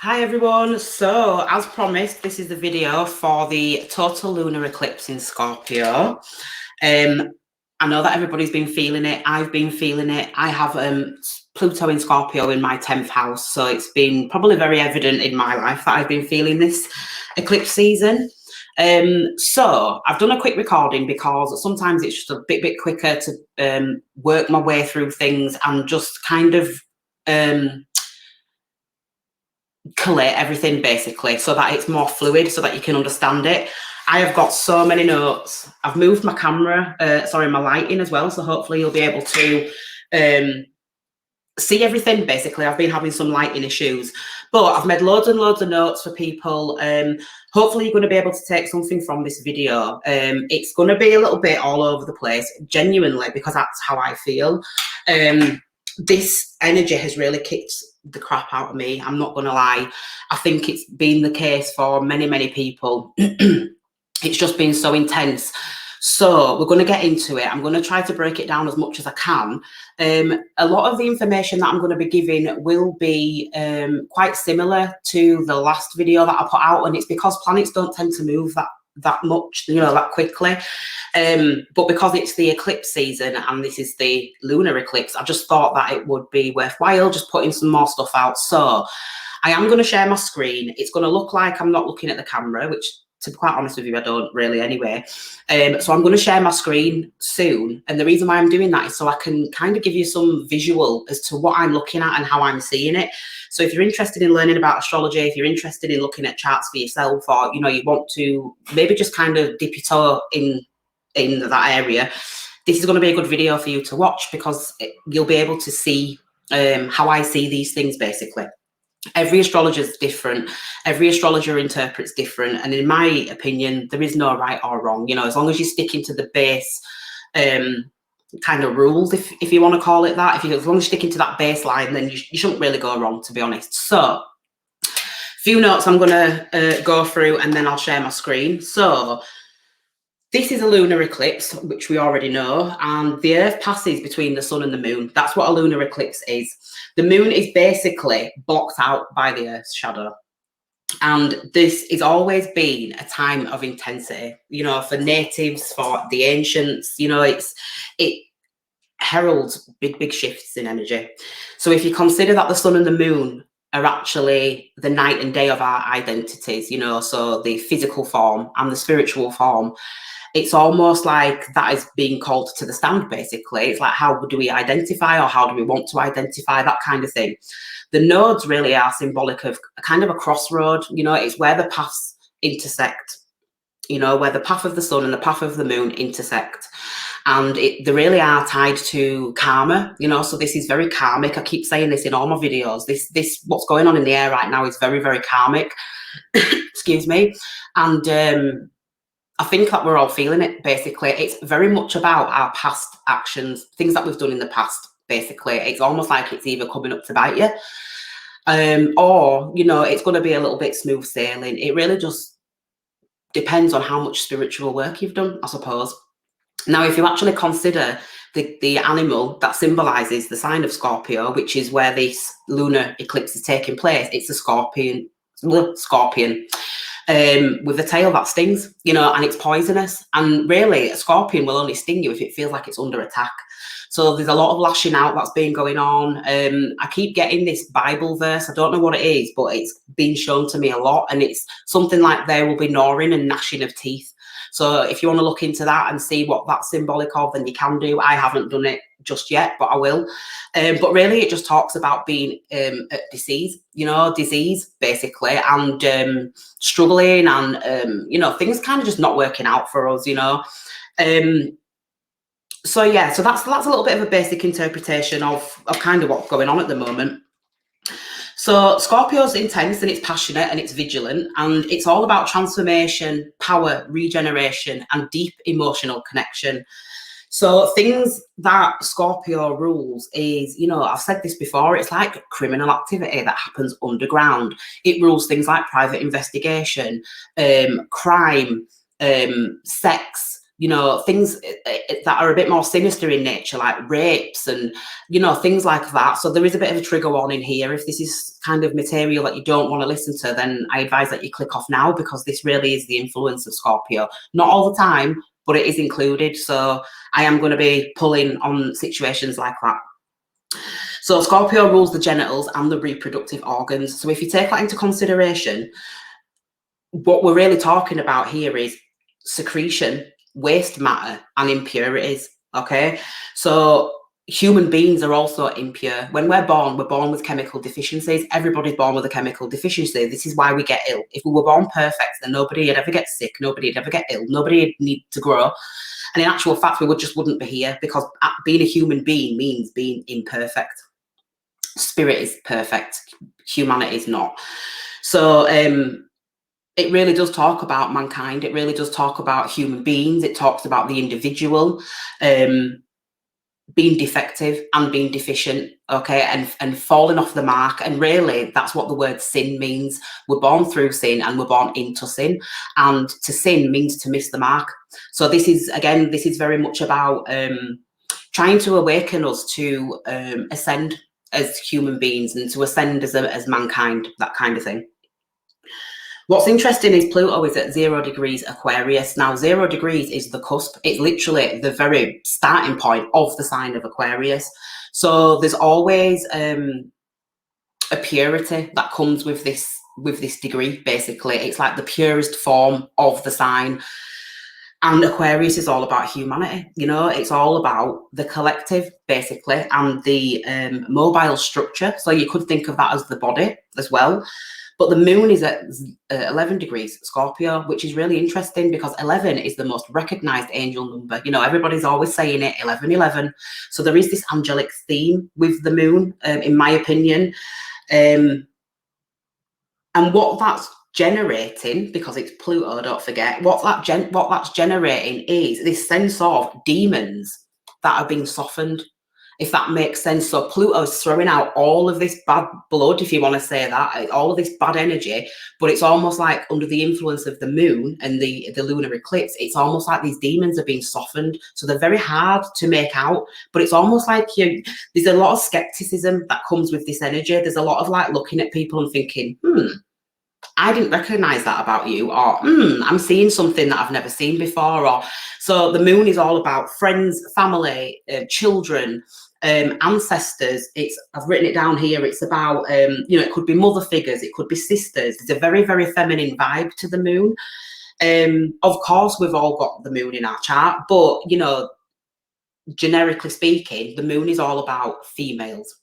Hi everyone, so as promised, this is the video for the total lunar eclipse in Scorpio. I know that everybody's been feeling it, I've been feeling it. I have Pluto in Scorpio in my 10th house, so it's been probably very evident in my life that I've been feeling this eclipse season. So I've done a quick recording because sometimes it's just a bit quicker to work my way through things and just kind of collate everything basically so that it's more fluid, so that you can understand it. I have got so many notes. I've moved my camera, my lighting as well, so hopefully you'll be able to see everything basically. I've been having some lighting issues, but I've made loads and loads of notes for people. Hopefully you're going to be able to take something from this video. It's going to be a little bit all over the place, genuinely, because that's how I feel. This energy has really kicked the crap out of me. I'm not going to lie. I think it's been the case for many people. It's just been so intense. So we're going to get into it. I'm going to try to break it down as much as I can. A lot of the information that I'm going to be giving will be quite similar to the last video that I put out, and it's because planets don't tend to move that much, that quickly. But because it's the eclipse season and this is the lunar eclipse, I just thought that it would be worthwhile just putting some more stuff out. So I am going to share my screen. It's going to look like I'm not looking at the camera, which, to be quite honest with you, I don't really anyway. So I'm going to share my screen soon. And the reason why I'm doing that is so I can kind of give you some visual as to what I'm looking at and how I'm seeing it. So if you're interested in learning about astrology, if you're interested in looking at charts for yourself, or, you want to maybe just kind of dip your toe in that area, this is going to be a good video for you to watch, because you'll be able to see how I see these things basically. Every astrologer is different. Every astrologer interprets different. And in my opinion, there is no right or wrong. As long as you're sticking to the base kind of rules, if you want to call it that, as long as you're sticking to that baseline, then you shouldn't really go wrong, to be honest. So a few notes I'm going to go through, and then I'll share my screen. So this is a lunar eclipse, which we already know, and the Earth passes between the sun and the moon. That's what a lunar eclipse is. The moon is basically blocked out by the Earth's shadow. And this has always been a time of intensity, for natives, for the ancients, it heralds big shifts in energy. So if you consider that the sun and the moon are actually the night and day of our identities, so the physical form and the spiritual form, it's almost like that is being called to the stand, basically. It's like, how do we identify, or how do we want to identify, that kind of thing. The nodes really are symbolic of a kind of a crossroad. It's where the paths intersect, where the path of the sun and the path of the moon intersect. And they really are tied to karma, so this is very karmic. I keep saying this in all my videos. This what's going on in the air right now is very karmic. Excuse me. And I think that we're all feeling it, basically. It's very much about our past actions, things that we've done in the past, basically. It's almost like it's either coming up to bite you, or, it's going to be a little bit smooth sailing. It really just depends on how much spiritual work you've done, I suppose. Now, if you actually consider the animal that symbolises the sign of Scorpio, which is where this lunar eclipse is taking place, it's a scorpion. With a tail that stings, and it's poisonous. And really, a scorpion will only sting you if it feels like it's under attack. So there's a lot of lashing out that's been going on. I keep getting this Bible verse. I don't know what it is, but it's been shown to me a lot. And it's something like, there will be gnawing and gnashing of teeth. So if you want to look into that and see what that's symbolic of, then you can do. I haven't done it just yet, but I will. But really, it just talks about being at disease, basically, and struggling, and things kind of just not working out for us, so yeah, so that's a little bit of a basic interpretation of kind of what's going on at the moment. So Scorpio's intense, and it's passionate, and it's vigilant, and it's all about transformation, power, regeneration, and deep emotional connection. So things that Scorpio rules is, I've said this before, it's like criminal activity that happens underground. It rules things like private investigation, crime, sex, you know, things that are a bit more sinister in nature, like rapes and, you know, things like that. So there is a bit of a trigger warning here. If this is kind of material that you don't want to listen to, then I advise that you click off now, because this really is the influence of Scorpio. Not all the time, but it is included. So I am going to be pulling on situations like that. So Scorpio rules the genitals and the reproductive organs. So if you take that into consideration, what we're really talking about here is secretion, waste matter, and impurities. Okay, so human beings are also impure. When we're born with chemical deficiencies. Everybody's born with a chemical deficiency. This is why we get ill. If we were born perfect, then nobody would ever get sick, nobody would ever get ill, nobody would need to grow. And in actual fact, we wouldn't be here, because being a human being means being imperfect. Spirit is perfect, humanity is not. So it really does talk about mankind. It really does talk about human beings. It talks about the individual being defective and being deficient, okay, and falling off the mark. And really, that's what the word sin means. We're born through sin and we're born into sin. And to sin means to miss the mark. So this is, again, this is very much about trying to awaken us to ascend as human beings and to ascend as mankind, that kind of thing. What's interesting is Pluto is at 0 degrees Aquarius. Now, 0 degrees is the cusp. It's literally the very starting point of the sign of Aquarius. So there's always a purity that comes with this degree, basically. It's like the purest form of the sign. And Aquarius is all about humanity, you know, it's all about the collective, basically, and the mobile structure. So you could think of that as the body as well. But the moon is at 11 degrees Scorpio, which is really interesting, because 11 is the most recognized angel number. You know, everybody's always saying it, 11, 11. So there is this angelic theme with the moon, in my opinion. And what that's generating, because it's Pluto, don't forget, what that's generating is this sense of demons that are being softened, if that makes sense. So Pluto is throwing out all of this bad blood, if you want to say that, all of this bad energy, but it's almost like under the influence of the moon and the lunar eclipse, it's almost like these demons are being softened. So they're very hard to make out, but it's almost like there's a lot of skepticism that comes with this energy. There's a lot of like looking at people and thinking, I didn't recognize that about you, or I'm seeing something that I've never seen before. Or so the moon is all about friends, family, children, ancestors. I've written it down here. It's about you know, it could be mother figures, it could be sisters. There's a very, very feminine vibe to the moon. Of course, we've all got the moon in our chart, but you know, generically speaking, the moon is all about females.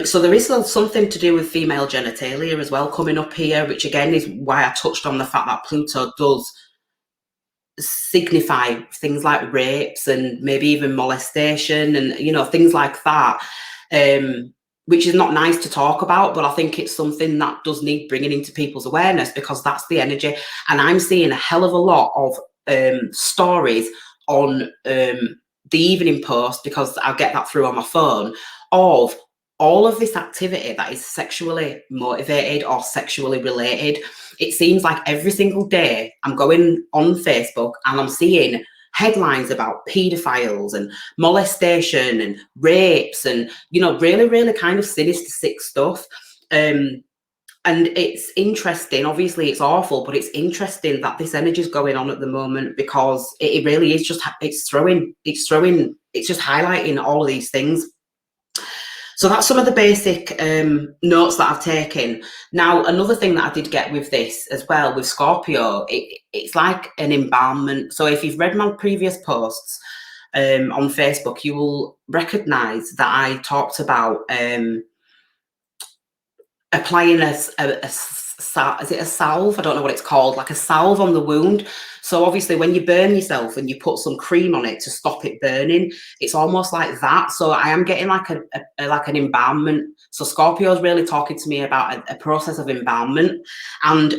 So there is something to do with female genitalia as well coming up here, which again is why I touched on the fact that Pluto does signify things like rapes and maybe even molestation and, you know, things like that, which is not nice to talk about, but I think it's something that does need bringing into people's awareness, because that's the energy. And I'm seeing a hell of a lot of stories on the Evening Post, because I get that through on my phone, of all of this activity that is sexually motivated or sexually related. It seems like every single day I'm going on Facebook and I'm seeing headlines about paedophiles and molestation and rapes and, you know, really, really kind of sinister, sick stuff. And it's interesting, obviously it's awful, but it's interesting that this energy is going on at the moment, because it really is just, it's just highlighting all of these things. So that's some of the basic notes that I've taken. Now, another thing that I did get with this as well, with Scorpio, it's like an embalmment. So if you've read my previous posts on Facebook, you will recognise that I talked about applying is it a salve? I don't know what it's called, like a salve on the wound. So obviously when you burn yourself and you put some cream on it to stop it burning, it's almost like that. So I am getting like like an embalmment. So Scorpio is really talking to me about a process of embalmment. And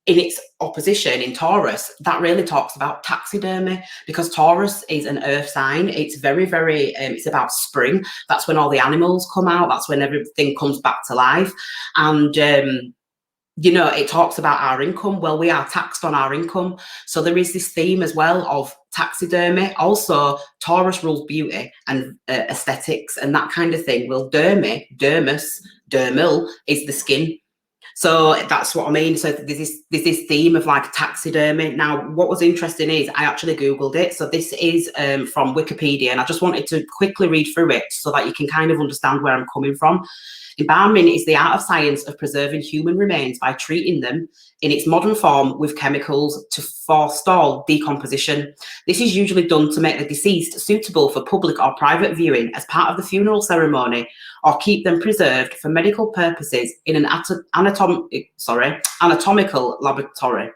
in its opposition in Taurus, that really talks about taxidermy, because Taurus is an earth sign. It's very, very, it's about spring. That's when all the animals come out. That's when everything comes back to life. And you know, it talks about our income. Well, we are taxed on our income. So there is this theme as well of taxidermy. Also, Taurus rules beauty and aesthetics and that kind of thing. Well, dermis, dermal is the skin. So that's what I mean. So there's this theme of like taxidermy. Now, what was interesting is I actually Googled it. So this is from Wikipedia, and I just wanted to quickly read through it so that you can kind of understand where I'm coming from. Embalming is the art of science of preserving human remains by treating them in its modern form with chemicals to forestall decomposition. This is usually done to make the deceased suitable for public or private viewing as part of the funeral ceremony, or keep them preserved for medical purposes in an anatomical laboratory.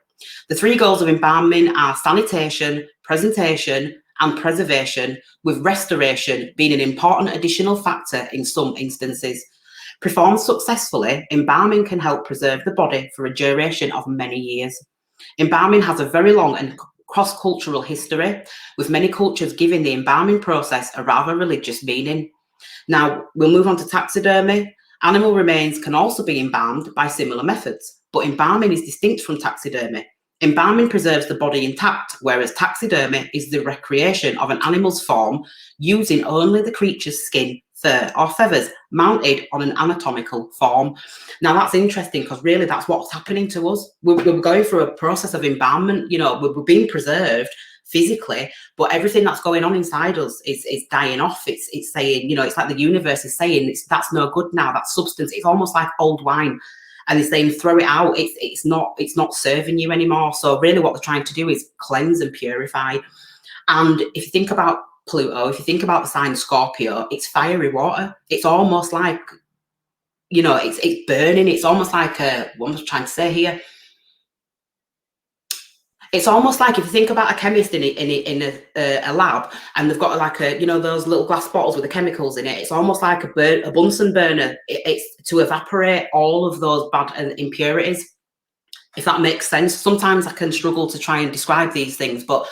The three goals of embalming are sanitation, presentation, and preservation, with restoration being an important additional factor in some instances. Performed successfully, embalming can help preserve the body for a duration of many years. Embalming has a very long and cross-cultural history, with many cultures giving the embalming process a rather religious meaning. Now, we'll move on to taxidermy. Animal remains can also be embalmed by similar methods, but embalming is distinct from taxidermy. Embalming preserves the body intact, whereas taxidermy is the recreation of an animal's form using only the creature's skin, fur, or feathers mounted on an anatomical form. Now, that's interesting because really that's what's happening to us. We're going through a process of embalmment. You know, we're being preserved physically, but everything that's going on inside us is dying off. It's saying, you know, it's like the universe is saying that's no good now. That substance, it's almost like old wine, and it's saying throw it out. It's not serving you anymore. So really, what they're trying to do is cleanse and purify. And if you think about Pluto, if you think about the sign Scorpio, it's fiery water. It's almost like, you know, it's burning. It's almost like what am I trying to say here? It's almost like if you think about a chemist in a lab, and they've got like a, you know, those little glass bottles with the chemicals in it. It's almost like a Bunsen burner. It's to evaporate all of those bad impurities, if that makes sense. Sometimes I can struggle to try and describe these things, but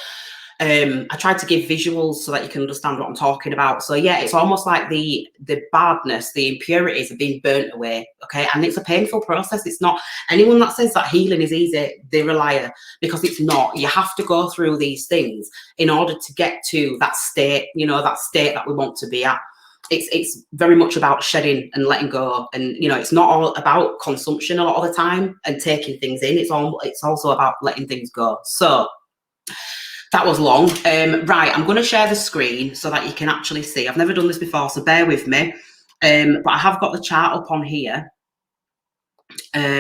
I tried to give visuals so that you can understand what I'm talking about. So yeah, it's almost like the badness, the impurities are being burnt away, okay? And it's a painful process. It's not, anyone that says that healing is easy, they're a liar, because it's not. You have to go through these things in order to get to that state, you know, that state that we want to be at. It's very much about shedding and letting go, and you know, it's not all about consumption a lot of the time and taking things in. It's also about letting things go. So that was long. Right, I'm going to share the screen so that you can actually see. I've never done this before, so bear with me. But I have got the chart up on here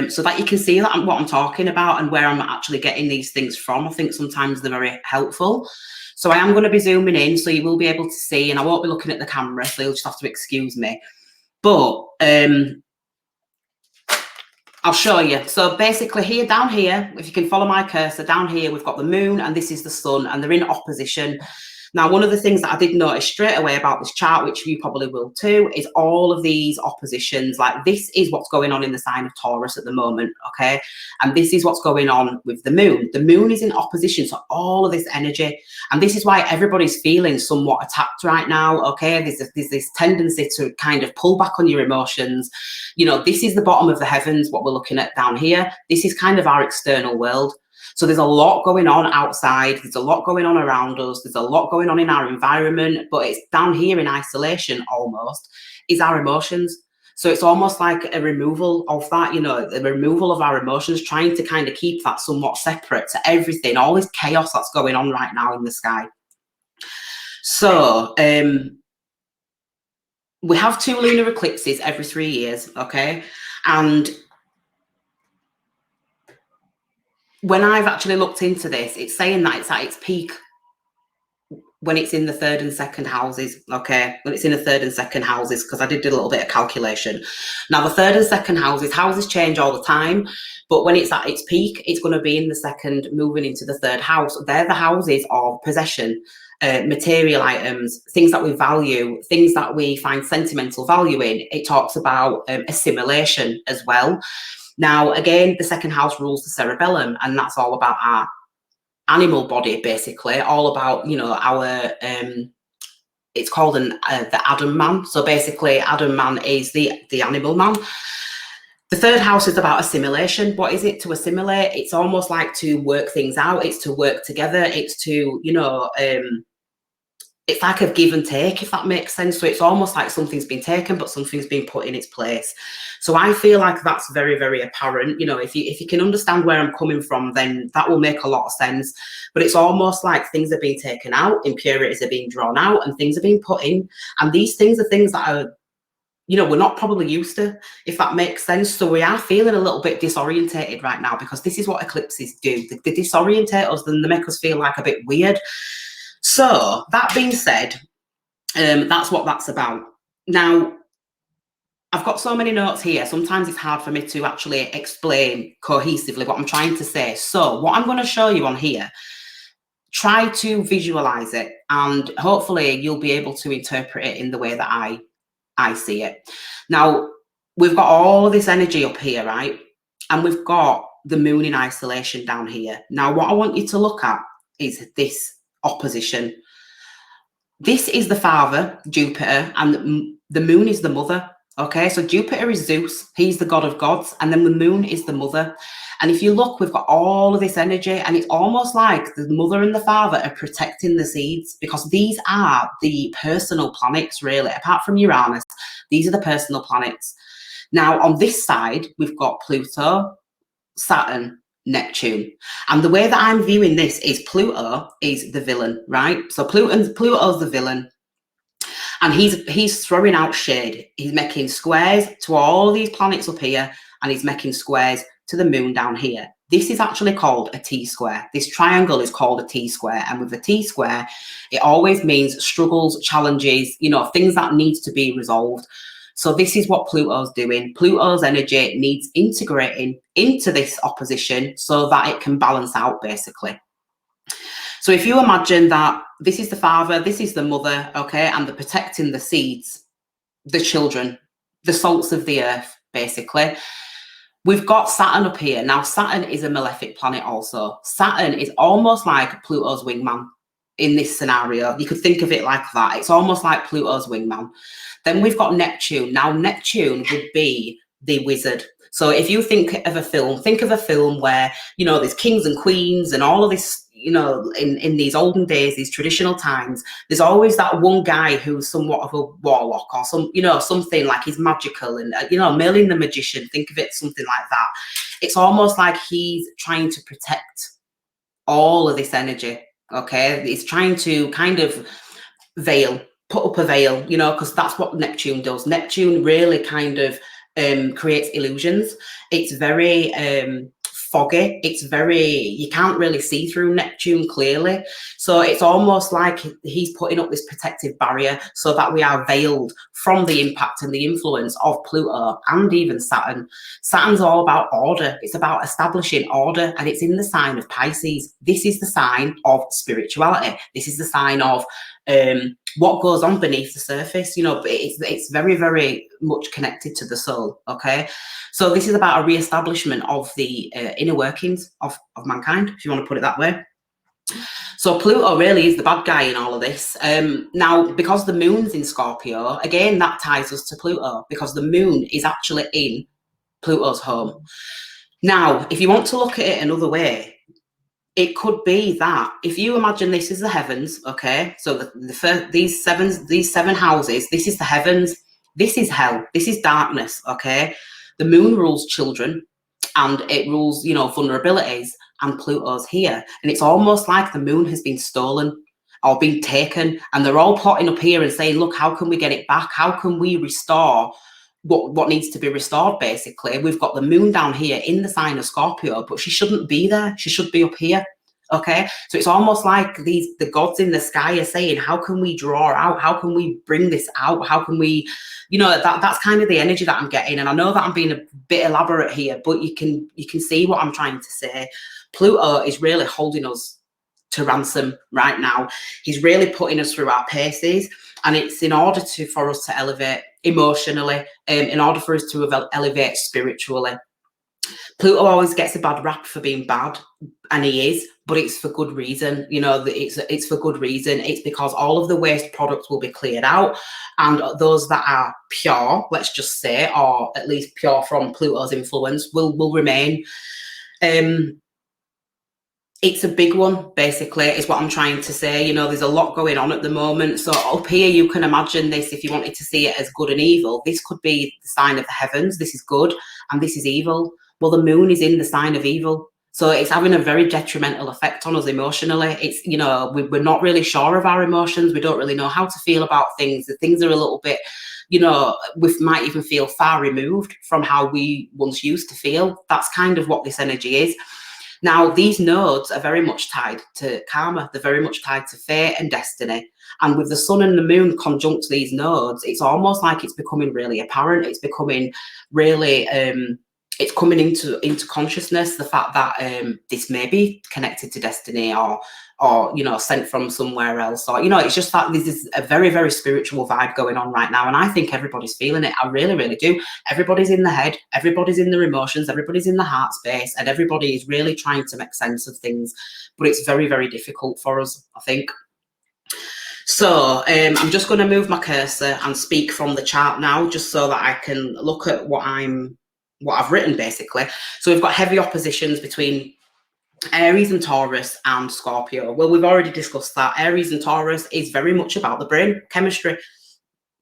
so that you can see that what I'm talking about and where I'm actually getting these things from. I think sometimes they're very helpful. So I am going to be zooming in so you will be able to see, and I won't be looking at the camera, so you'll just have to excuse me. But I'll show you. So basically here, down here, if you can follow my cursor, down here, we've got the moon and this is the sun, and they're in opposition. Now, one of the things that I did notice straight away about this chart, which you probably will too, is all of these oppositions. Like, this is what's going on in the sign of Taurus at the moment, okay? And this is what's going on with the moon. The moon is in opposition to all of this energy. And this is why everybody's feeling somewhat attacked right now, okay? There's this tendency to kind of pull back on your emotions. You know, this is the bottom of the heavens, what we're looking at down here. This is kind of our external world. So there's a lot going on outside. There's a lot going on around us. There's a lot going on in our environment, but it's down here in isolation almost is our emotions. So it's almost like a removal of that, you know, the removal of our emotions, trying to kind of keep that somewhat separate to everything, all this chaos that's going on right now in the sky. So we have 2 lunar eclipses every 3 years, okay? And when I've actually looked into this, it's saying that it's at its peak when it's in the 3rd and 2nd houses, okay? When it's in the 3rd and 2nd houses, because I did a little bit of calculation. Now, the 3rd and 2nd houses change all the time, but when it's at its peak, it's going to be in the 2nd, moving into the 3rd house. They're the houses of possession, material items, things that we value, things that we find sentimental value in. It talks about assimilation as well. Now, again, the 2nd house rules the cerebellum, and that's all about our animal body, basically, all about, you know, our, it's called the Adam man. So basically, Adam man is the animal man. The third house is about assimilation. What is it to assimilate? It's almost like to work things out. It's to work together. It's to, you know, it's like a give and take, if that makes sense. So it's almost like something's been taken, but something's been put in its place. So I feel like that's very, very apparent. You know, if you can understand where I'm coming from, then that will make a lot of sense. But it's almost like things are being taken out, impurities are being drawn out, and things are being put in. And these things are things that are, you know, we're not probably used to, if that makes sense. So we are feeling a little bit disorientated right now, because this is what eclipses do. They disorientate us, and they make us feel like a bit weird. So that being said, that's what that's about. Now, I've got so many notes here. Sometimes it's hard for me to actually explain cohesively what I'm trying to say. So what I'm going to show you on here, try to visualize it, and hopefully you'll be able to interpret it in the way that I see it. Now, we've got all this energy up here, right? And we've got the moon in isolation down here. Now, what I want you to look at is this opposition. This is the father, Jupiter, and the moon is the mother. Okay, so Jupiter is Zeus, he's the god of gods, and then the moon is the mother. And if you look, we've got all of this energy, and it's almost like the mother and the father are protecting the seeds, because these are the personal planets, really. Apart from Uranus, these are the personal planets. Now, on this side, we've got Pluto, Saturn, Neptune. And the way that I'm viewing this is Pluto is the villain, right? So Pluto's the villain. And he's throwing out shade. He's making squares to all these planets up here, and he's making squares to the moon down here. This is actually called a T-square. This triangle is called a T-square. And with a T-square, it always means struggles, challenges, you know, things that need to be resolved. So this is what Pluto's doing. Pluto's energy needs integrating into this opposition so that it can balance out, basically. So if you imagine that this is the father, this is the mother, okay, and they're protecting the seeds, the children, the salts of the earth, basically. We've got Saturn up here. Now, Saturn is a malefic planet also. Saturn is almost like Pluto's wingman in this scenario. You could think of it like that. It's almost like Pluto's wingman. Then we've got Neptune. Now, Neptune would be the wizard. So if you think of a film where, you know, there's kings and queens and all of this, you know, in these olden days, these traditional times, there's always that one guy who's somewhat of a warlock or some, you know, something like he's magical and, you know, Merlin the magician, think of it something like that. It's almost like he's trying to protect all of this energy, okay? He's trying to kind of put up a veil, you know, because that's what Neptune does. Neptune really kind of creates illusions. It's very foggy. It's very, you can't really see through Neptune clearly. So it's almost like he's putting up this protective barrier so that we are veiled from the impact and the influence of Pluto and even Saturn. Saturn's all about order. It's about establishing order, and it's in the sign of Pisces. This is the sign of spirituality. This is the sign of what goes on beneath the surface, you know, but it's very, very much connected to the soul, okay? So this is about a re-establishment of the inner workings of mankind, if you want to put it that way. So Pluto really is the bad guy in all of this. Now, because the moon's in Scorpio, again, that ties us to Pluto, because the moon is actually in Pluto's home. Now, if you want to look at it another way, it could be that if you imagine this is the heavens, okay, so these seven houses, this is the heavens, this is hell, this is darkness, okay. The moon rules children, and it rules, you know, vulnerabilities, and Pluto's here, and it's almost like the moon has been stolen or been taken, and they're all plotting up here and saying, look, how can we get it back? How can we restore what needs to be restored, basically? We've got the moon down here in the sign of Scorpio, but she shouldn't be there. She should be up here. Okay, so it's almost like the gods in the sky are saying, how can we draw out? How can we bring this out? How can we, you know, that's kind of the energy that I'm getting. And I know that I'm being a bit elaborate here, but you can see what I'm trying to say. Pluto is really holding us to ransom right now. He's really putting us through our paces, and it's in order for us to elevate emotionally, in order for us to elevate spiritually. Pluto always gets a bad rap for being bad, and he is, but it's for good reason. You know, it's for good reason. It's because all of the waste products will be cleared out, and those that are pure, let's just say, or at least pure from Pluto's influence, will remain. It's a big one, basically, is what I'm trying to say. You know, there's a lot going on at the moment. So up here, you can imagine this, if you wanted to see it as good and evil. This could be the sign of the heavens. This is good, and this is evil. Well, the moon is in the sign of evil. So it's having a very detrimental effect on us emotionally. It's, you know, we're not really sure of our emotions. We don't really know how to feel about things. The things are a little bit, you know, we might even feel far removed from how we once used to feel. That's kind of what this energy is. Now, these nodes are very much tied to karma. They're very much tied to fate and destiny. And with the sun and the moon conjunct these nodes, it's almost like it's becoming really apparent. It's becoming really, it's coming into consciousness, the fact that this may be connected to destiny or you know, sent from somewhere else, or, you know, it's just that this is a very, very spiritual vibe going on right now, and I think everybody's feeling it. I really, really do. Everybody's in the head, everybody's in their emotions, everybody's in the heart space, and everybody is really trying to make sense of things, but it's very, very difficult for us, I think. So I'm just going to move my cursor and speak from the chart now, just so that I can look at what I've written, basically. So we've got heavy oppositions between Aries and Taurus and Scorpio. Well, we've already discussed that. Aries and Taurus is very much about the brain chemistry.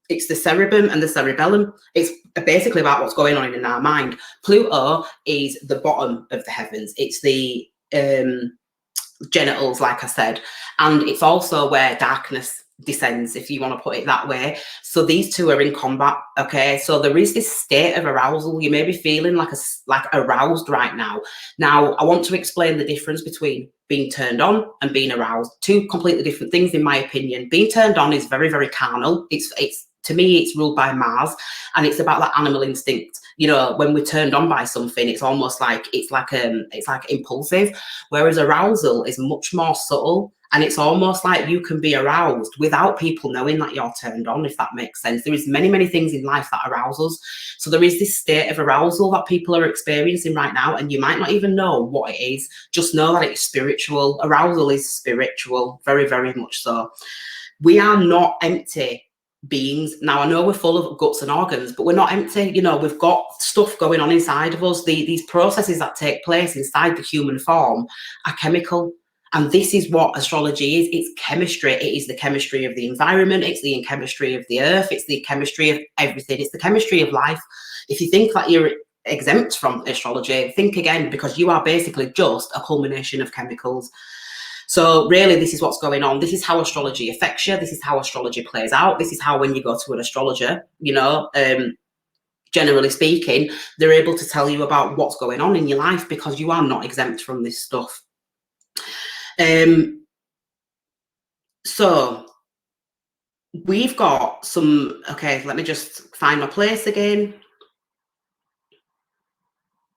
It's the cerebrum and the cerebellum. It's basically about what's going on in our mind. Pluto is the bottom of the heavens. It's the genitals, like I said, and it's also where darkness descends, if you want to put it that way. So these two are in combat. Okay, so there is this state of arousal. You may be feeling like aroused right now. Now, I want to explain the difference between being turned on and being aroused. Two completely different things, in my opinion. Being turned on is very, very carnal. It's to me, it's ruled by Mars, and it's about that animal instinct. You know, when we're turned on by something, it's almost like it's like impulsive. Whereas arousal is much more subtle, and it's almost like you can be aroused without people knowing that you're turned on, if that makes sense. There is many, many things in life that arouse us. So there is this state of arousal that people are experiencing right now, and you might not even know what it is. Just know that it's spiritual. Arousal is spiritual, very, very much so. We are not empty beings. Now, I know we're full of guts and organs, but we're not empty. You know, we've got stuff going on inside of us. These processes that take place inside the human form are chemical. And this is what astrology is. It's chemistry. It is the chemistry of the environment. It's the chemistry of the earth. It's the chemistry of everything. It's the chemistry of life. If you think that you're exempt from astrology, think again, because you are basically just a culmination of chemicals. So really, this is what's going on. This is how astrology affects you. This is how astrology plays out. This is how, when you go to an astrologer, you know, generally speaking, they're able to tell you about what's going on in your life, because you are not exempt from this stuff. So we've got some, okay, let me just find my place again.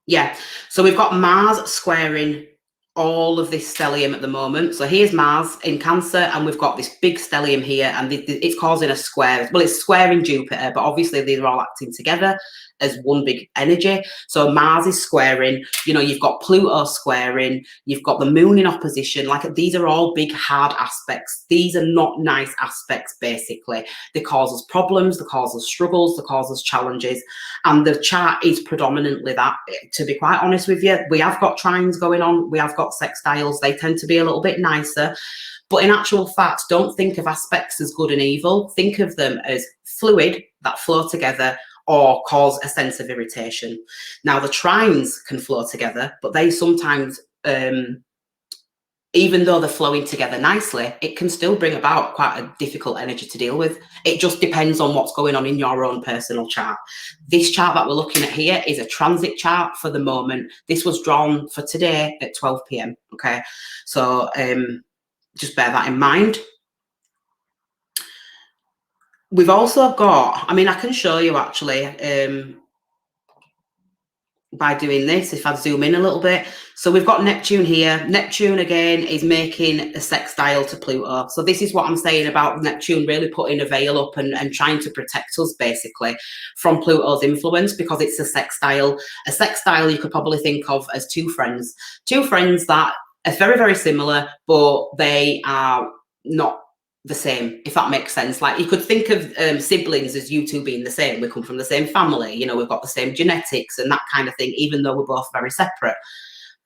Yeah, so we've got Mars squaring all of this stellium at the moment. So here's Mars in Cancer, and we've got this big stellium here, and it's causing a square. Well, it's squaring Jupiter, but obviously they're all acting together as one big energy. So Mars is squaring, you know, you've got Pluto squaring, you've got the moon in opposition. Like, these are all big, hard aspects. These are not nice aspects, basically. They cause us problems, they cause us struggles, they cause us challenges. And the chart is predominantly that, to be quite honest with you. We have got trines going on, we have got sextiles. They tend to be a little bit nicer. But in actual fact, don't think of aspects as good and evil. Think of them as fluid that flow together or cause a sense of irritation. Now, the trines can flow together, but they sometimes, even though they're flowing together nicely, it can still bring about quite a difficult energy to deal with. It just depends on what's going on in your own personal chart. This chart that we're looking at here is a transit chart for the moment. This was drawn for today at 12 p.m. Okay, so just bear that in mind. We've also got, I mean, I can show you actually. by doing this, if I zoom in a little bit. So we've got Neptune here. Neptune again is making a sextile to Pluto. So this is what I'm saying about Neptune really putting a veil up and trying to protect us basically from Pluto's influence, because it's a sextile. A sextile you could probably think of as two friends that are very, very similar, but they are not the same, if that makes sense. Like, you could think of siblings as you two being the same. We come from the same family, you know, we've got the same genetics and that kind of thing, even though we're both very separate.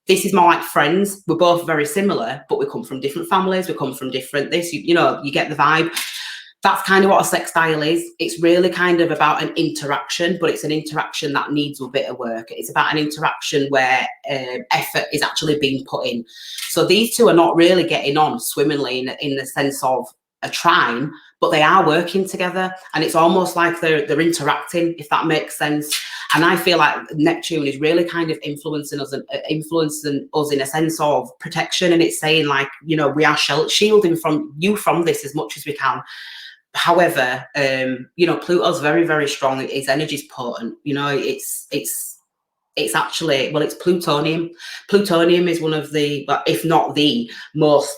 This is more like friends. We're both very similar, but we come from different families, we come from different this, you know, you get the vibe. That's kind of what a sextile is. It's really kind of about an interaction, but it's an interaction that needs a bit of work. It's about an interaction where effort is actually being put in. So these two are not really getting on swimmingly in the sense of a trine, but they are working together, and it's almost like they're interacting, if that makes sense. And I feel like Neptune is really kind of influencing us in a sense of protection, and it's saying, like, you know, we are shielding from this as much as we can. However, you know, Pluto's very, very strong. Its energy is potent. You know, it's actually, well, it's plutonium. Plutonium is one of the, if not the most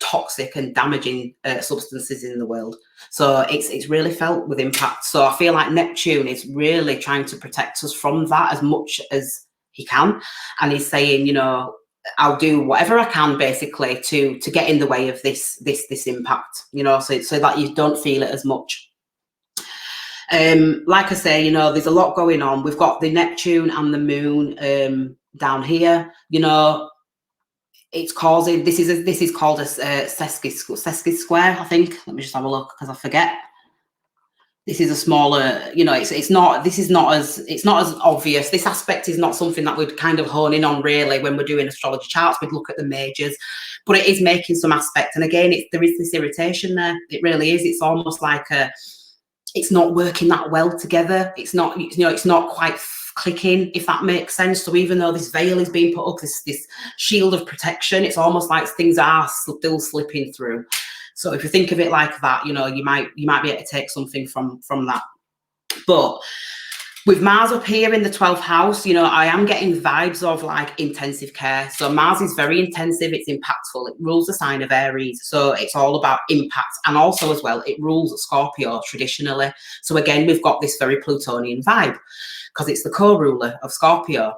toxic and damaging substances in the world. So it's really felt with impact. So I feel like Neptune is really trying to protect us from that as much as he can, and he's saying, you know, I'll do whatever I can basically to get in the way of this impact, you know, so that you don't feel it as much. Like I say, you know, there's a lot going on. We've got the Neptune and the moon down here, you know. It's causing, this is called a sesqui square, I think. Let me just have a look because I forget. This is a smaller, you know, it's not as obvious. This aspect is not something that we'd kind of hone in on really when we're doing astrology charts. We'd look at the majors, but it is making some aspect. And again, there is this irritation there. It really is. It's almost like it's not working that well together. It's not, you know, it's not quite clicking, if that makes sense. So even though this veil is being put up, this shield of protection, it's almost like things are still slipping through. So if you think of it like that, you know, you might be able to take something from that. But with Mars up here in the 12th house, you know, I am getting vibes of like intensive care. So Mars is very intensive, it's impactful, it rules the sign of Aries, so it's all about impact. And also as well, it rules Scorpio traditionally. So again, we've got this very Plutonian vibe because it's the co-ruler of Scorpio.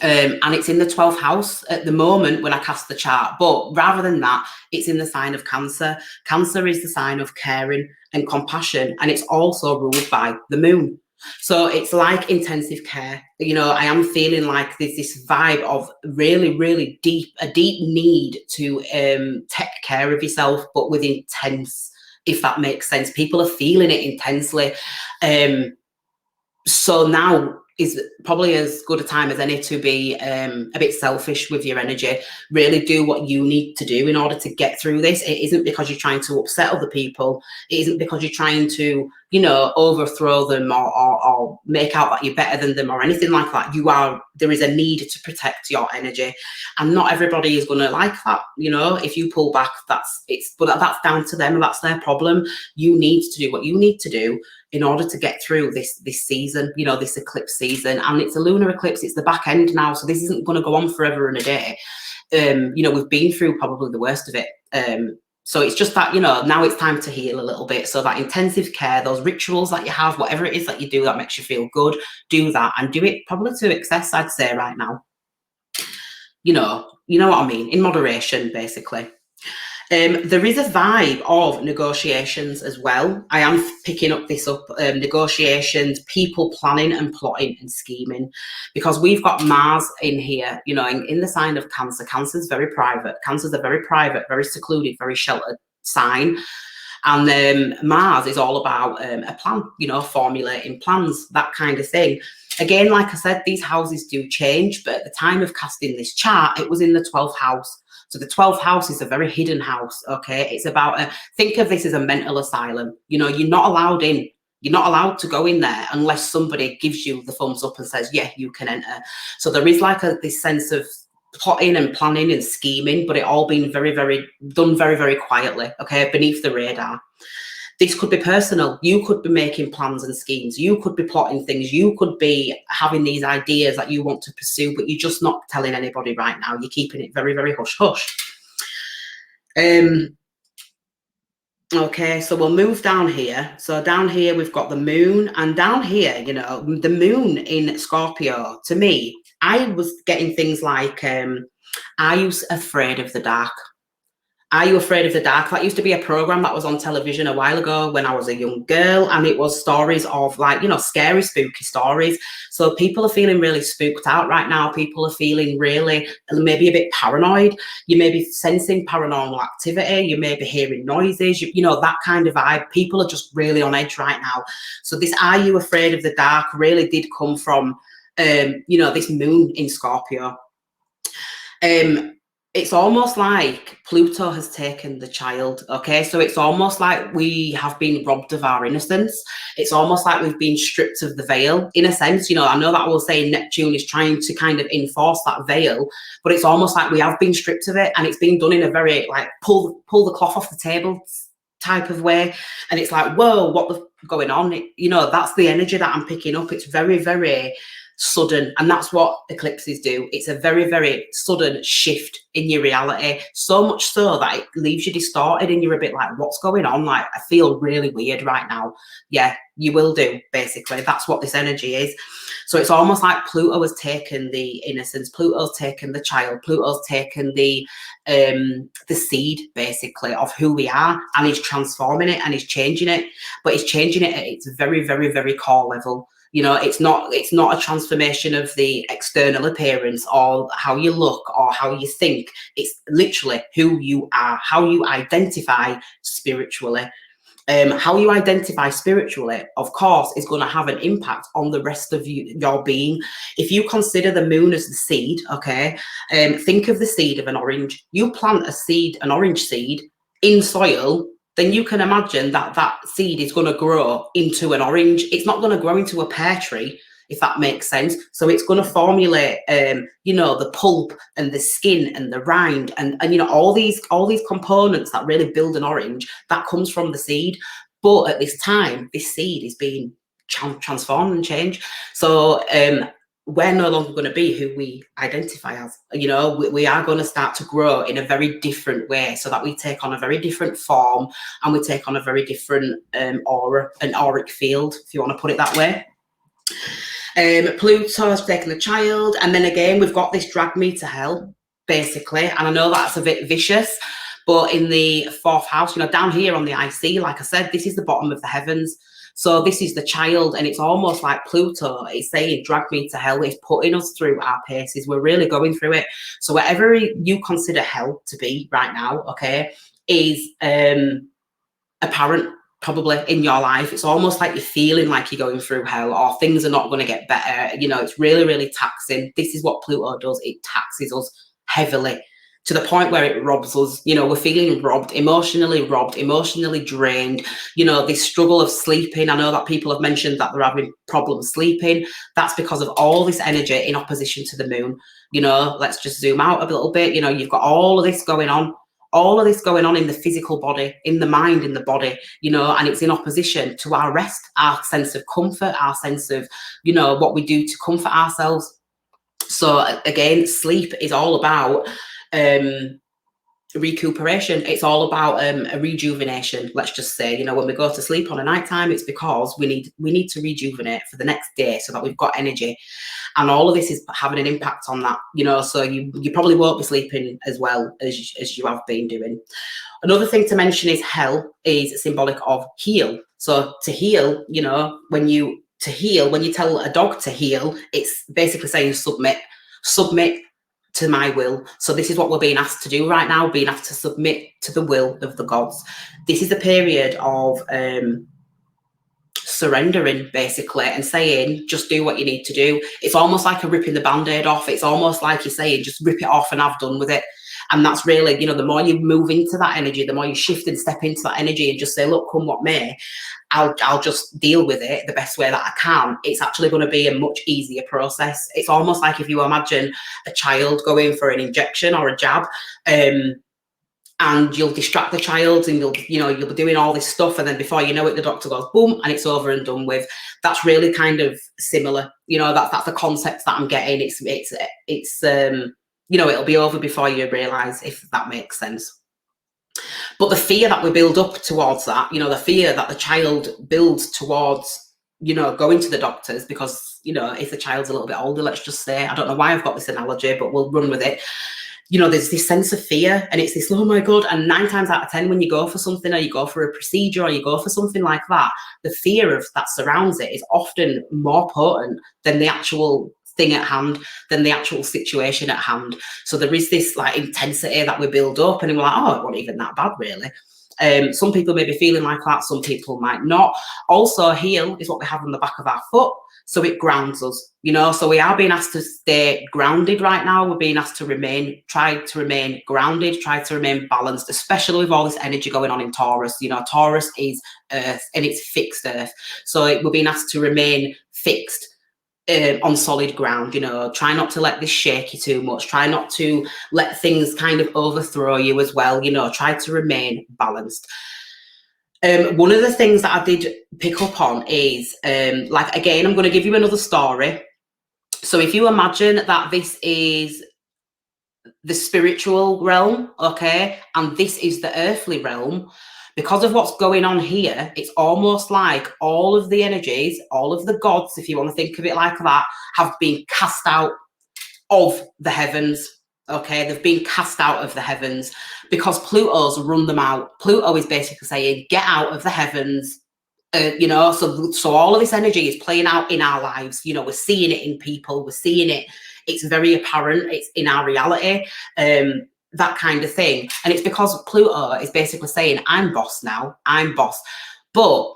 And it's in the 12th house at the moment when I cast the chart, but rather than that, it's in the sign of Cancer. Cancer is the sign of caring and compassion, and it's also ruled by the moon. So it's like intensive care. You know, I am feeling like there's this vibe of really, really deep need to take care of yourself, but with intense, if that makes sense. People are feeling it intensely. So now is probably as good a time as any to be a bit selfish with your energy. Really do what you need to do in order to get through this. It isn't because you're trying to upset other people. It isn't because you're trying to, you know, overthrow them or make out that you're better than them or anything like that. There is a need to protect your energy, and not everybody is going to like that. You know, if you pull back, but that's down to them, and that's their problem. You need to do what you need to do in order to get through this season, you know, this eclipse season. And it's a lunar eclipse, it's the back end now, so this isn't going to go on forever and a day. You know, we've been through probably the worst of it. So it's just that, you know, now it's time to heal a little bit. So that intensive care, those rituals that you have, whatever it is that you do that makes you feel good, do that, and do it probably to excess, I'd say, right now. You know what I mean, in moderation, basically. There is a vibe of negotiations as well. I am picking up negotiations, people planning and plotting and scheming, because we've got Mars in here, you know, in the sign of Cancer. Cancer's very private. Cancer's a very private, very secluded, very sheltered sign. And Mars is all about a plan, you know, formulating plans, that kind of thing. Again, like I said, these houses do change, but at the time of casting this chart, it was in the 12th house. So the 12th house is a very hidden house, okay? It's about, think of this as a mental asylum. You know, you're not allowed in. You're not allowed to go in there unless somebody gives you the thumbs up and says, yeah, you can enter. So there is like this sense of plotting and planning and scheming, but it all been done very, very quietly, okay, beneath the radar. This could be personal. You could be making plans and schemes. You could be plotting things. You could be having these ideas that you want to pursue, but you're just not telling anybody right now. You're keeping it very, very hush hush. Okay, so we'll move down here. So down here, we've got the moon, and down here, you know, the moon in Scorpio, to me, I was getting things like, are you afraid of the dark? Are you afraid of the dark? That used to be a program that was on television a while ago when I was a young girl, and it was stories of, like, you know, scary, spooky stories. So people are feeling really spooked out right now. People are feeling really, maybe a bit paranoid. You may be sensing paranormal activity. You may be hearing noises, you know, that kind of vibe. People are just really on edge right now. So this "are you afraid of the dark" really did come from, you know, this moon in Scorpio. It's almost like Pluto has taken the child, okay? So it's almost like we have been robbed of our innocence. It's almost like we've been stripped of the veil, in a sense. You know, I know that I will say Neptune is trying to kind of enforce that veil, but it's almost like we have been stripped of it, and it's been done in a very, like, pull the cloth off the table type of way. And it's like, whoa, what the going on? You know, that's the energy that I'm picking up. It's very, very sudden, and that's what eclipses do. It's a very, very sudden shift in your reality, so much so that it leaves you distorted, and you're a bit like, what's going on? Like, I feel really weird right now. Yeah, you will do, basically. That's what this energy is. So it's almost like Pluto has taken the innocence, Pluto's taken the child, Pluto's taken the seed, basically, of who we are, and he's transforming it and he's changing it. But he's changing it at its very, very, very core level. You know, it's not a transformation of the external appearance or how you look or how you think. It's literally who you are, how you identify spiritually. How you identify spiritually, of course, is going to have an impact on the rest of your being. If you consider the moon as the seed, okay, think of the seed of an orange. You plant a seed, an orange seed, in soil, then you can imagine that that seed is going to grow into an orange. It's not going to grow into a pear tree, if that makes sense. So it's going to formulate, you know, the pulp and the skin and the rind and you know, all these components that really build an orange, that comes from the seed. But at this time, this seed is being transformed and changed. So we're no longer going to be who we identify as. You know, we are going to start to grow in a very different way, so that we take on a very different form, and we take on a very different aura, an auric field, if you want to put it that way. Pluto has taken the child, and then again we've got this drag me to hell, basically. And I know that's a bit vicious, but in the 4th house, you know, down here on the IC, like I said, this is the bottom of the heavens. So this is the child, and it's almost like Pluto is saying, drag me to hell. It's putting us through our paces. We're really going through it. So whatever you consider hell to be right now, okay, is apparent probably in your life. It's almost like you're feeling like you're going through hell, or things are not going to get better. You know, it's really, really taxing. This is what Pluto does. It taxes us heavily, to the point where it robs us. You know, we're feeling robbed, emotionally drained. You know, this struggle of sleeping. I know that people have mentioned that they're having problems sleeping. That's because of all this energy in opposition to the moon. You know, let's just zoom out a little bit. You know, you've got all of this going on. All of this going on in the physical body, in the mind, in the body, you know, and it's in opposition to our rest, our sense of comfort, our sense of, you know, what we do to comfort ourselves. So again, sleep is all about recuperation. It's all about a rejuvenation. Let's just say, you know, when we go to sleep on a nighttime, it's because we need to rejuvenate for the next day, so that we've got energy. And all of this is having an impact on that, you know, so you probably won't be sleeping as well as you have been doing. Another thing to mention is hell is symbolic of heal. So to heal, you know, when you tell a dog to heal, it's basically saying submit to my will. So this is what we're being asked to do right now, being asked to submit to the will of the gods. This is a period of surrendering, basically, and saying, just do what you need to do. It's almost like a ripping the band-aid off. It's almost like you're saying, just rip it off and have done with it. And that's really, you know, the more you move into that energy, the more you shift and step into that energy and just say, look, come what may, I'll just deal with it the best way that I can. It's actually going to be a much easier process. It's almost like if you imagine a child going for an injection or a jab, and you'll distract the child, and you'll be doing all this stuff, and then before you know it, the doctor goes boom, and it's over and done with. That's really kind of similar. That's the concept that I'm getting. It's it'll be over before you realise, if that makes sense. But the fear that we build up towards that, the fear that the child builds towards, going to the doctors, because, if the child's a little bit older, let's just say, I don't know why I've got this analogy, but we'll run with it. There's this sense of fear, and it's this, oh my God. And 9 times out of 10, when you go for something, or you go for a procedure, or you go for something like that, the fear of that surrounds it is often more potent than the actual thing at hand, than the actual situation at hand. So there is this like intensity that we build up, and we're like, oh, it wasn't even that bad, really. Some people may be feeling like that, some people might not. Also, heel is what we have on the back of our foot, so it grounds us, so we are being asked to stay grounded right now. We're being asked to try to remain grounded, try to remain balanced, especially with all this energy going on in Taurus. Taurus is earth, and it's fixed earth, so we're being asked to remain fixed, on solid ground. Try not to let this shake you too much. Try not to let things kind of overthrow you as well. Try to remain balanced. One of the things that I did pick up on is, again, I'm going to give you another story. So if you imagine that this is the spiritual realm, okay, and this is the earthly realm, because of what's going on here, it's almost like all of the energies, all of the gods, if you want to think of it like that, have been cast out of the heavens. Okay, they've been cast out of the heavens because Pluto's run them out. Pluto is basically saying, get out of the heavens. So all of this energy is playing out in our lives. We're seeing it in people. We're seeing it. It's very apparent. It's in our reality. That kind of thing. And it's because Pluto is basically saying, I'm boss now, I'm boss. But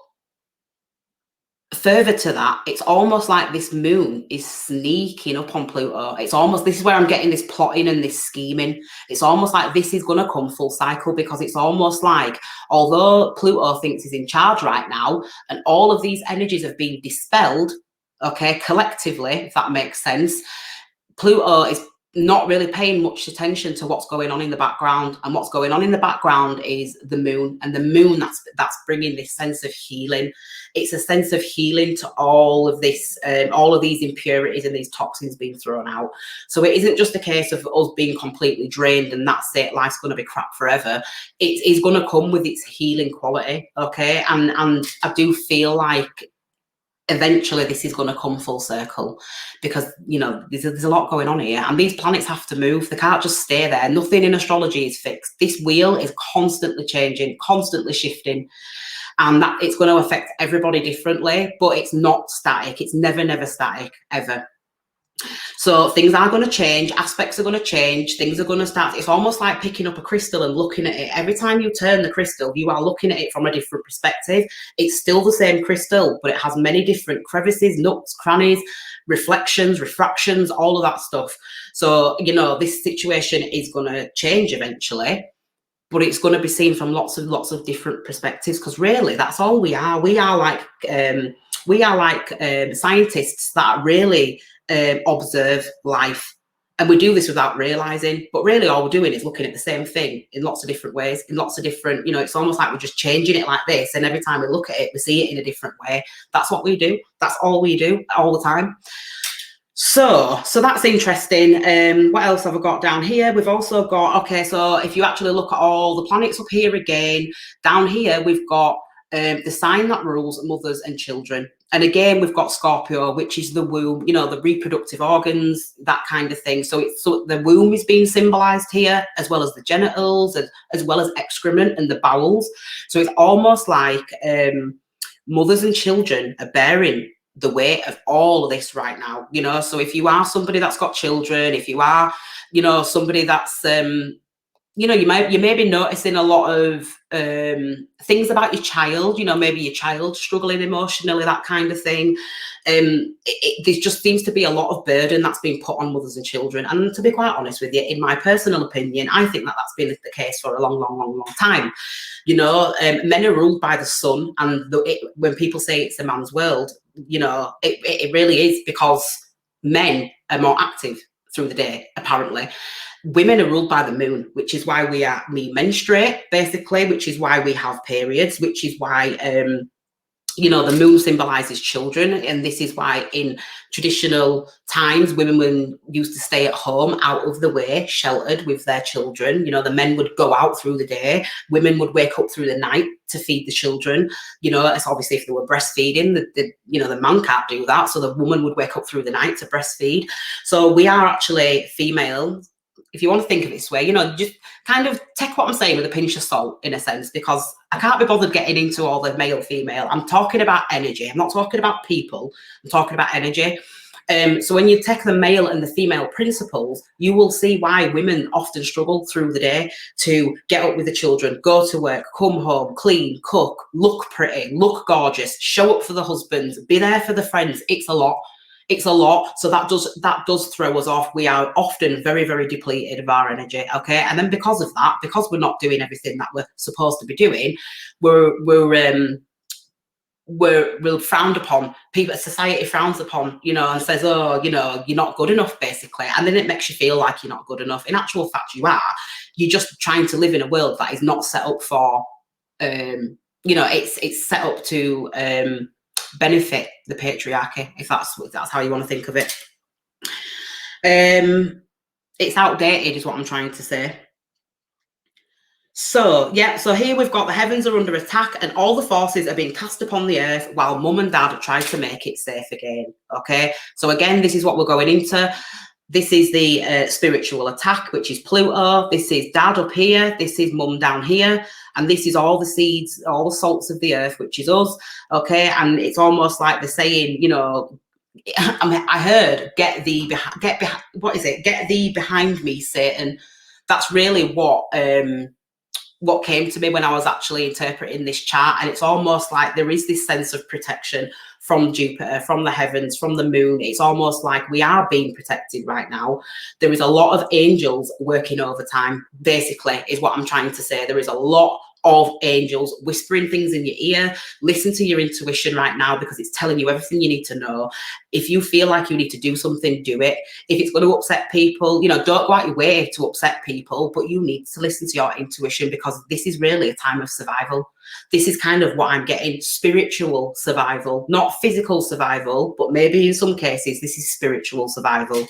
further to that, it's almost like this moon is sneaking up on Pluto. It's almost, this is where I'm getting this plotting and this scheming. It's almost like this is going to come full cycle, because it's almost like, although Pluto thinks he's in charge right now, and all of these energies have been dispelled, okay, collectively, if that makes sense, Pluto is not really paying much attention to what's going on in the background. And what's going on in the background is the moon, and the moon that's bringing this sense of healing. It's a sense of healing to all of this, all of these impurities and these toxins being thrown out. So it isn't just a case of us being completely drained and that's it, life's going to be crap forever. It is going to come with its healing quality, okay? And I do feel like eventually this is going to come full circle, because there's a lot going on here, and these planets have to move. They can't just stay there. Nothing in astrology is fixed. This wheel is constantly changing, constantly shifting, and that it's going to affect everybody differently, but it's not static. It's never static, ever. So things are going to change, aspects are going to change, things are going to start. It's almost like picking up a crystal and looking at it. Every time you turn the crystal, you are looking at it from a different perspective. It's still the same crystal, but it has many different crevices, nooks, crannies, reflections, refractions, all of that stuff. So, this situation is going to change eventually, but it's going to be seen from lots of different perspectives, because really that's all we are. We are like scientists that really observe life, and we do this without realizing, but really all we're doing is looking at the same thing in lots of different ways, in lots of different, it's almost like we're just changing it like this, and every time we look at it, we see it in a different way. That's what we do. That's all we do all the time. So that's interesting. What else have I got down here? We've also got, okay, so if you actually look at all the planets up here again, down here we've got the sign that rules mothers and children. And again, we've got Scorpio, which is the womb, the reproductive organs, that kind of thing. So the womb is being symbolized here, as well as the genitals, and as well as excrement and the bowels. So it's almost like mothers and children are bearing the weight of all of this right now. So if you are somebody that's got children, if you are, somebody that's you may be noticing a lot of things about your child, maybe your child struggling emotionally, that kind of thing. There just seems to be a lot of burden that's being put on mothers and children. And to be quite honest with you, in my personal opinion, I think that that's been the case for a long time. Men are ruled by the sun, and when people say it's a man's world, it really is, because men are more active. through the day, apparently. Women are ruled by the moon, which is why we menstruate, basically, which is why we have periods, which is why, you know, the moon symbolizes children. And this is why in traditional times, women used to stay at home, out of the way, sheltered with their children. You know, the men would go out through the day. Women would wake up through the night to feed the children. You know, it's obviously if they were breastfeeding, you know, the man can't do that. So the woman would wake up through the night to breastfeed. So we are actually female. If you want to think of it this way, you know, just kind of take what I'm saying with a pinch of salt, in a sense, because I can't be bothered getting into all the male, female. I'm talking about energy. I'm not talking about people. I'm talking about energy. So when you take the male and the female principles, you will see why women often struggle through the day to get up with the children, go to work, come home, clean, cook, look pretty, look gorgeous, show up for the husbands, be there for the friends. It's a lot. It's a lot. So that does throw us off. We are often very, very depleted of our energy. Okay. And then because of that, because we're not doing everything that we're supposed to be doing, we're frowned upon. People, society frowns upon, you know, and says, oh, you know, you're not good enough, basically. And then it makes you feel like you're not good enough. In actual fact, you are. You're just trying to live in a world that is not set up for, you know, it's set up to, benefit the patriarchy, if that's how you want to think of it. It's outdated is what I'm trying to say. So yeah, so here we've got the heavens are under attack and all the forces are being cast upon the earth while mum and dad try to make it safe again. Okay, so again, this is what we're going into. This is the spiritual attack, which is Pluto. This is dad up here. This is mum down here. And this is all the seeds, all the salts of the earth, which is us. Okay. And it's almost like the saying, you know, I heard, get thee behind me, Satan. That's really what came to me when I was actually interpreting this chart. And it's almost like there is this sense of protection from Jupiter, from the heavens, from the moon. It's almost like we are being protected right now. There is a lot of angels working overtime, basically, is what I'm trying to say. There is a lot of angels whispering things in your ear. Listen to your intuition right now, because it's telling you everything you need to know. If you feel like you need to do something, do it. If it's going to upset people, you know, don't go out your way to upset people, but you need to listen to your intuition, because this is really a time of survival. This is kind of what I'm getting, spiritual survival, not physical survival, but maybe in some cases this is spiritual survival.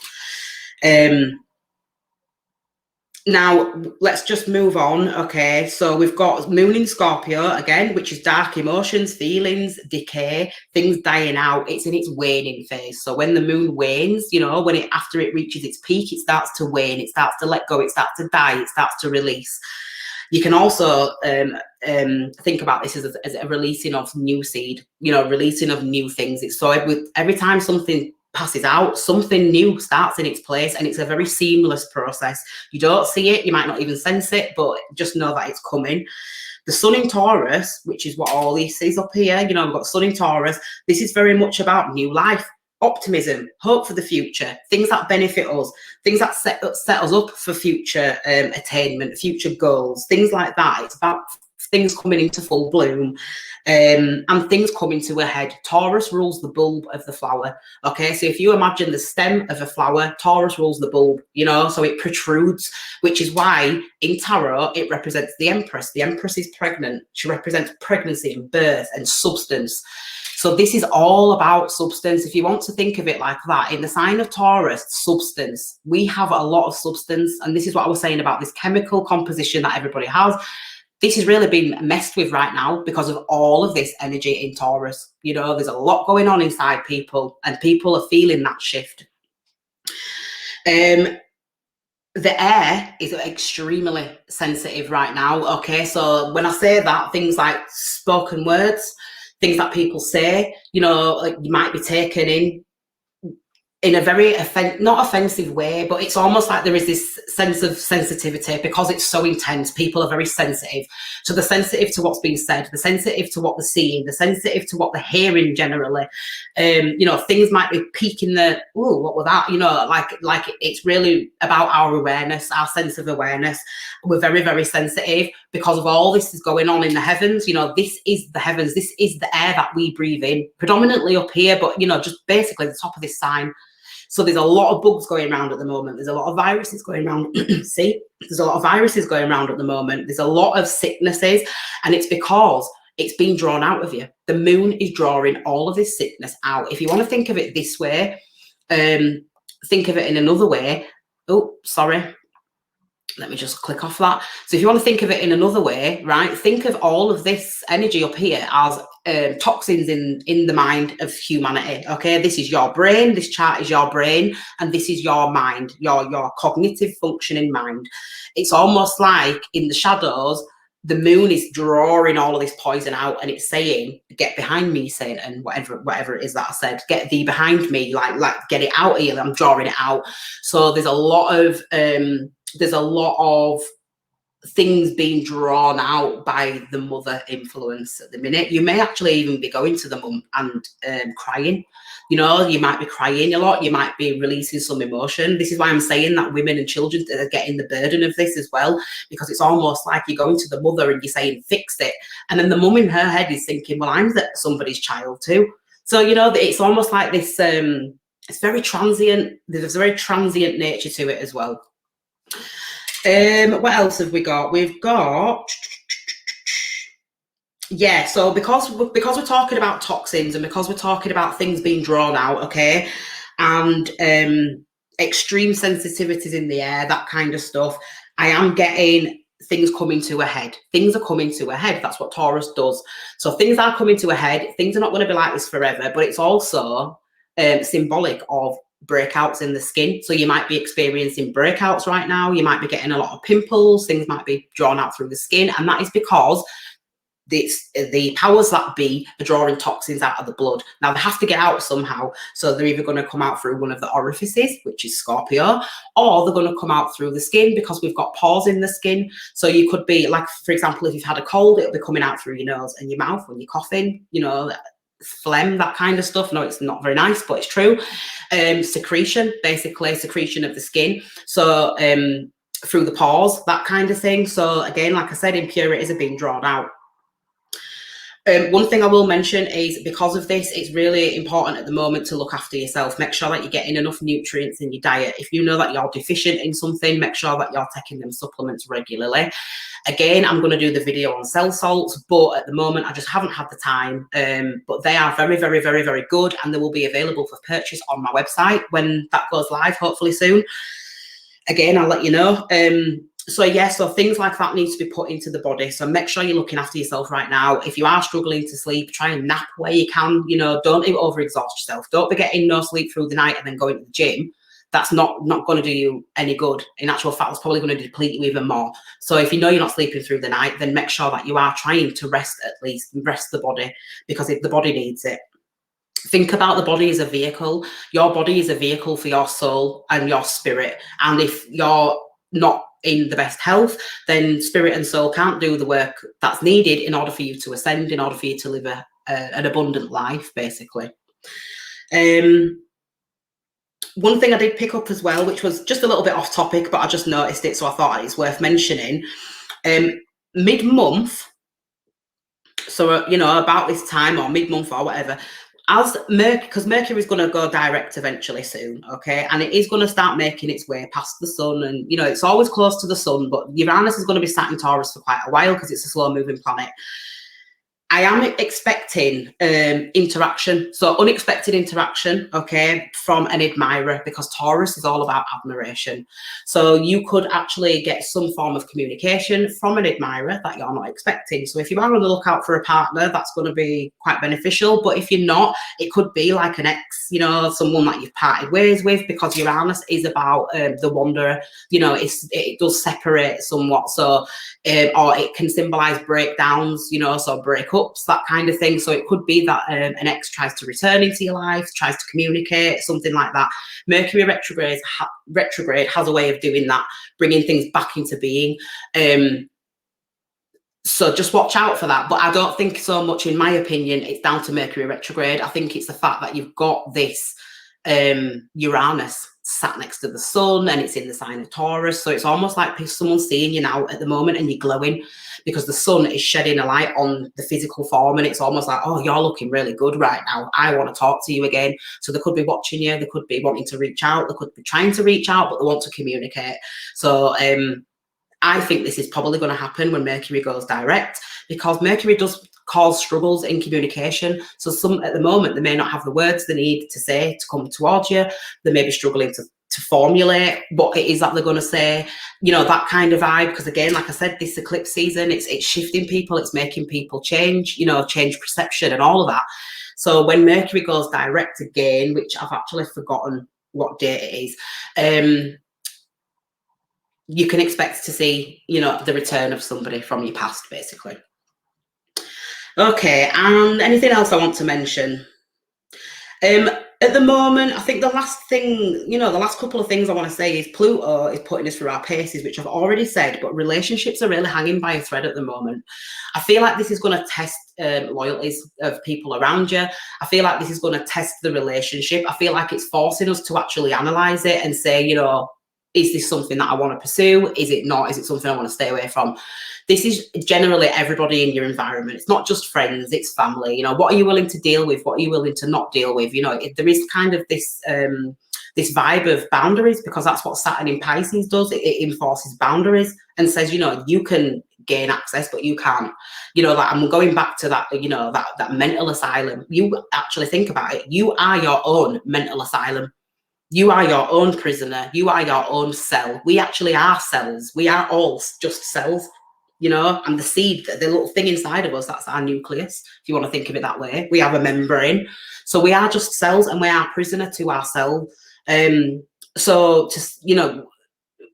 Now, let's just move on. Okay, so we've got moon in Scorpio again, which is dark emotions, feelings, decay, things dying out. It's in its waning phase. So when the moon wanes, you know, after it reaches its peak, it starts to wane, it starts to let go, it starts to die, it starts to release. You can also think about this as a releasing of new seed, you know, releasing of new things. It's so every time something passes out, something new starts in its place, and it's a very seamless process. You don't see it, you might not even sense it, but just know that it's coming. The sun in Taurus, which is what all this is up here, you know, we've got sun in Taurus. This is very much about new life, optimism, hope for the future, things that benefit us, things that set us up for future attainment, future goals, things like that. It's about things coming into full bloom, and things coming to a head. Taurus rules the bulb of the flower. Okay, so if you imagine the stem of a flower, Taurus rules the bulb, you know, so it protrudes, which is why in tarot it represents the Empress. The Empress is pregnant. She represents pregnancy and birth and substance. So this is all about substance. If you want to think of it like that, in the sign of Taurus, substance, we have a lot of substance. And this is what I was saying about this chemical composition that everybody has. This is really being messed with right now because of all of this energy in Taurus. You know, there's a lot going on inside people, and people are feeling that shift. The air is extremely sensitive right now. Okay, so when I say that, things like spoken words, things that people say, you know, like you might be taken in a very not offensive way, but it's almost like there is this sense of sensitivity because it's so intense. People are very sensitive. So they're sensitive to what's being said, they're sensitive to what they're seeing, they're sensitive to what they're hearing generally. You know, things might be piquing the, oh, what was that? You know, like it's really about our awareness, our sense of awareness. We're very, very sensitive because of all this is going on in the heavens. You know, this is the heavens, this is the air that we breathe in, predominantly up here, but, you know, just basically the top of this sign. So there's a lot of bugs going around at the moment. There's a lot of viruses going around. See, there's a lot of viruses going around at the moment. There's a lot of sicknesses, and it's because it's being drawn out of you. The moon is drawing all of this sickness out. If you want to think of it this way, think of it in another way. Oh, sorry. Let me just click off that. So if you want to think of it in another way, right, think of all of this energy up here as toxins in the mind of humanity. Okay, this is your brain, this chart is your brain, and this is your mind, your cognitive functioning mind. It's almost like in the shadows, the moon is drawing all of this poison out, and it's saying, get behind me, Satan, whatever it is that I said, get thee behind me, like get it out of you. I'm drawing it out. So there's a lot of things being drawn out by the mother influence at the minute. You may actually even be going to the mum and crying. You know, you might be crying a lot. You might be releasing some emotion. This is why I'm saying that women and children are getting the burden of this as well, because it's almost like you're going to the mother and you're saying, fix it. And then the mum in her head is thinking, well, I'm somebody's child too. So, you know, it's almost like this, it's very transient. There's a very transient nature to it as well. What else have we got? We've got, yeah, so because we're talking about toxins and because we're talking about things being drawn out, okay, and extreme sensitivities in the air, that kind of stuff, I am getting things coming to a head. Things are coming to a head. That's what Taurus does. So things are coming to a head. Things are not going to be like this forever, but it's also symbolic of breakouts in the skin. So you might be experiencing breakouts right now. You might be getting a lot of pimples. Things might be drawn out through the skin, and that is because the powers that be are drawing toxins out of the blood. Now they have to get out somehow, so they're either going to come out through one of the orifices, which is Scorpio, or they're going to come out through the skin, because we've got pores in the skin. So you could be like, for example, if you've had a cold, it'll be coming out through your nose and your mouth when you're coughing, you know, phlegm, that kind of stuff. No, it's not very nice, but it's true. Secretion, basically secretion of the skin, so through the pores, that kind of thing. So again, like I said, impurities are being drawn out. One thing I will mention is, because of this, it's really important at the moment to look after yourself. Make sure that you're getting enough nutrients in your diet. If you know that you're deficient in something, make sure that you're taking them supplements regularly. Again, I'm going to do the video on cell salts, but at the moment I just haven't had the time. But they are very, very, very, very good, and they will be available for purchase on my website when that goes live, hopefully soon. Again, I'll let you know. So yeah, so things like that need to be put into the body. So make sure you're looking after yourself right now. If you are struggling to sleep, try and nap where you can. You know, don't overexhaust yourself. Don't be getting no sleep through the night and then going to the gym. That's not going to do you any good. In actual fact, it's probably going to deplete you even more. So if you know you're not sleeping through the night, then make sure that you are trying to rest, at least rest the body, because if the body needs it. Think about the body as a vehicle. Your body is a vehicle for your soul and your spirit. And if you're not in the best health, then spirit and soul can't do the work that's needed in order for you to ascend, in order for you to live an abundant life, basically. One thing I did pick up as well, which was just a little bit off topic, but I just noticed it, so I thought it's worth mentioning. Mid-month, so you know, about this time, or mid-month or whatever, as because Mercury is going to go direct eventually soon, okay, and it is going to start making its way past the sun, and you know, it's always close to the sun, but Uranus is going to be sat in Taurus for quite a while because it's a slow moving planet. I am expecting interaction, so unexpected interaction, okay, from an admirer, because Taurus is all about admiration. So you could actually get some form of communication from an admirer that you're not expecting. So if you are on the lookout for a partner, that's going to be quite beneficial. But if you're not, it could be like an ex, you know, someone that you've parted ways with, because Uranus is about the wanderer. You know, it does separate somewhat. So, or it can symbolize breakdowns, you know, so breakups, that kind of thing. So it could be that an ex tries to return into your life, tries to communicate, something like that. Mercury retrograde has a way of doing that, bringing things back into being. So just watch out for that. But I don't think so much, in my opinion, it's down to Mercury retrograde. I think it's the fact that you've got this Uranus sat next to the sun and it's in the sign of Taurus. So it's almost like someone's seeing you now at the moment and you're glowing because the sun is shedding a light on the physical form, and it's almost like, oh, you're looking really good right now. I want to talk to you again. So they could be watching you, they could be wanting to reach out, they could be trying to reach out, but they want to communicate. So I think this is probably going to happen when Mercury goes direct, because Mercury does cause struggles in communication. So some at the moment, they may not have the words they need to say to come towards you. They may be struggling to formulate what it is that they're going to say, you know, that kind of vibe. Because again, like I said, this eclipse season, it's shifting people, it's making people change, you know, change perception and all of that. So when Mercury goes direct again, which I've actually forgotten what date it is, you can expect to see, you know, the return of somebody from your past, basically. Okay, and anything else I want to mention? At the moment, I think the last thing, you know, the last couple of things I want to say is Pluto is putting us through our paces, which I've already said, but relationships are really hanging by a thread at the moment. I feel like this is going to test loyalties of people around you. I feel like this is going to test the relationship. I feel like it's forcing us to actually analyze it and say, you know, is this something that I want to pursue? Is it not? Is it something I want to stay away from? This is generally everybody in your environment. It's not just friends, it's family. You know, what are you willing to deal with? What are you willing to not deal with? You know, there is kind of this this vibe of boundaries, because that's what Saturn in Pisces does. It enforces boundaries and says, you know, you can gain access, but you can't. You know, like I'm going back to that, you know, that mental asylum. You actually think about it. You are your own mental asylum. You are your own prisoner. You are your own cell. We actually are cells. We are all just cells, you know, and the seed, the little thing inside of us, that's our nucleus, if you want to think of it that way. We have a membrane. So we are just cells, and we are prisoner to ourselves. So just, you know,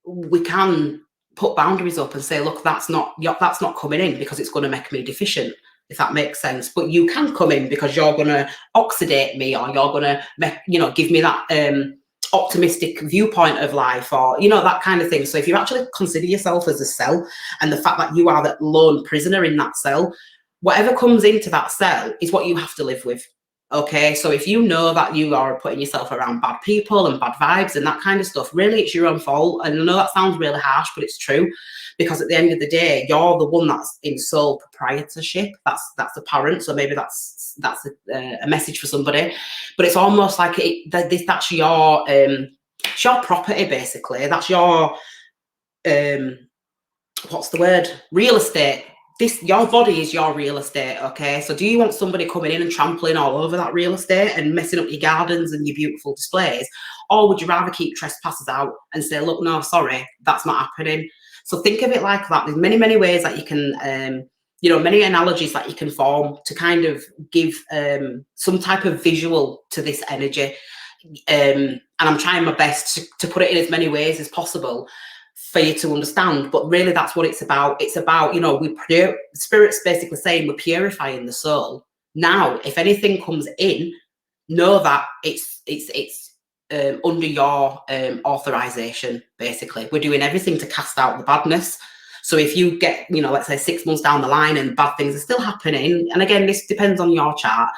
we can put boundaries up and say, look, that's not coming in because it's going to make me deficient, if that makes sense. But you can come in because you're going to oxidate me, or you're going to make, you know, give me that optimistic viewpoint of life, or, you know, that kind of thing. So if you actually consider yourself as a cell, and the fact that you are that lone prisoner in that cell, whatever comes into that cell is what you have to live with. Okay, so if you know that you are putting yourself around bad people and bad vibes and that kind of stuff, really it's your own fault. And I know that sounds really harsh, but it's true, because at the end of the day, you're the one that's in sole proprietorship. That's apparent. So maybe that's a message for somebody, but it's almost like that's your property, basically. That's your what's the word? Real estate. Your body is your real estate, okay? So do you want somebody coming in and trampling all over that real estate and messing up your gardens and your beautiful displays? Or would you rather keep trespassers out and say, look, no, sorry, that's not happening? So think of it like that. There's many, many ways that you can, you know, many analogies that you can form to kind of give some type of visual to this energy. And I'm trying my best to put it in as many ways as possible for you to understand, but really that's what it's about. It's about, you know, Spirit's basically saying we're purifying the soul. Now, if anything comes in, know that it's under your authorization, basically. We're doing everything to cast out the badness. So if you get, you know, let's say 6 months down the line and bad things are still happening, and again, this depends on your chart,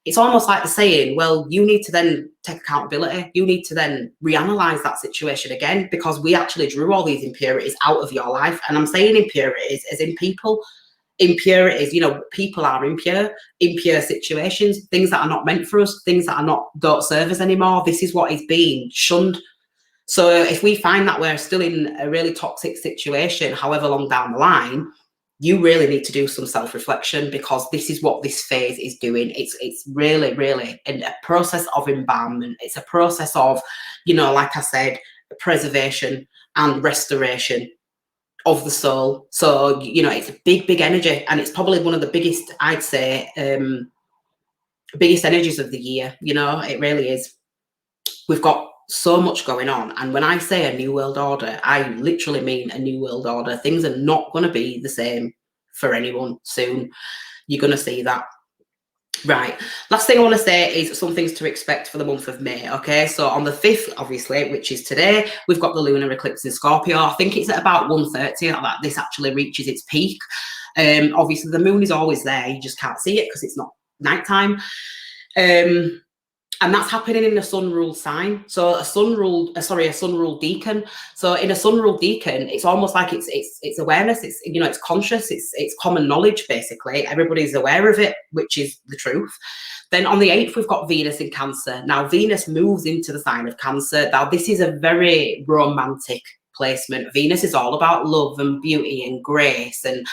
it's almost like the saying, well, you need to then take accountability. You need to then reanalyze that situation again, because we actually drew all these impurities out of your life. And I'm saying impurities as in people. Impurities, you know, people are impure situations, things that are not meant for us, things that don't serve us anymore. This is what is being shunned. So if we find that we're still in a really toxic situation, however long down the line, you really need to do some self-reflection, because this is what this phase is doing. It's really, really a process of embalmment. It's a process of, you know, like I said, preservation and restoration of the soul. So, you know, it's a big, big energy, and it's probably one of the biggest, I'd say, biggest energies of the year. You know, it really is. We've got so much going on, and when I say a new world order, I literally mean a new world order. Things are not going to be the same for anyone soon. You're going to see that. Right, last thing I want to say is some things to expect for the month of May. Okay, so on the 5th, obviously, which is today, we've got the lunar eclipse in Scorpio. I think it's at about 1:30 that this actually reaches its peak. Obviously the moon is always there, you just can't see it because it's not nighttime. And that's happening in a sun-ruled sign. So a sun-ruled decan. So in a sun-ruled decan, it's almost like it's awareness. It's, you know, it's conscious. It's common knowledge, basically. Everybody's aware of it, which is the truth. Then on the 8th, we've got Venus in Cancer. Now, Venus moves into the sign of Cancer. Now, this is a very romantic placement. Venus is all about love and beauty and grace and,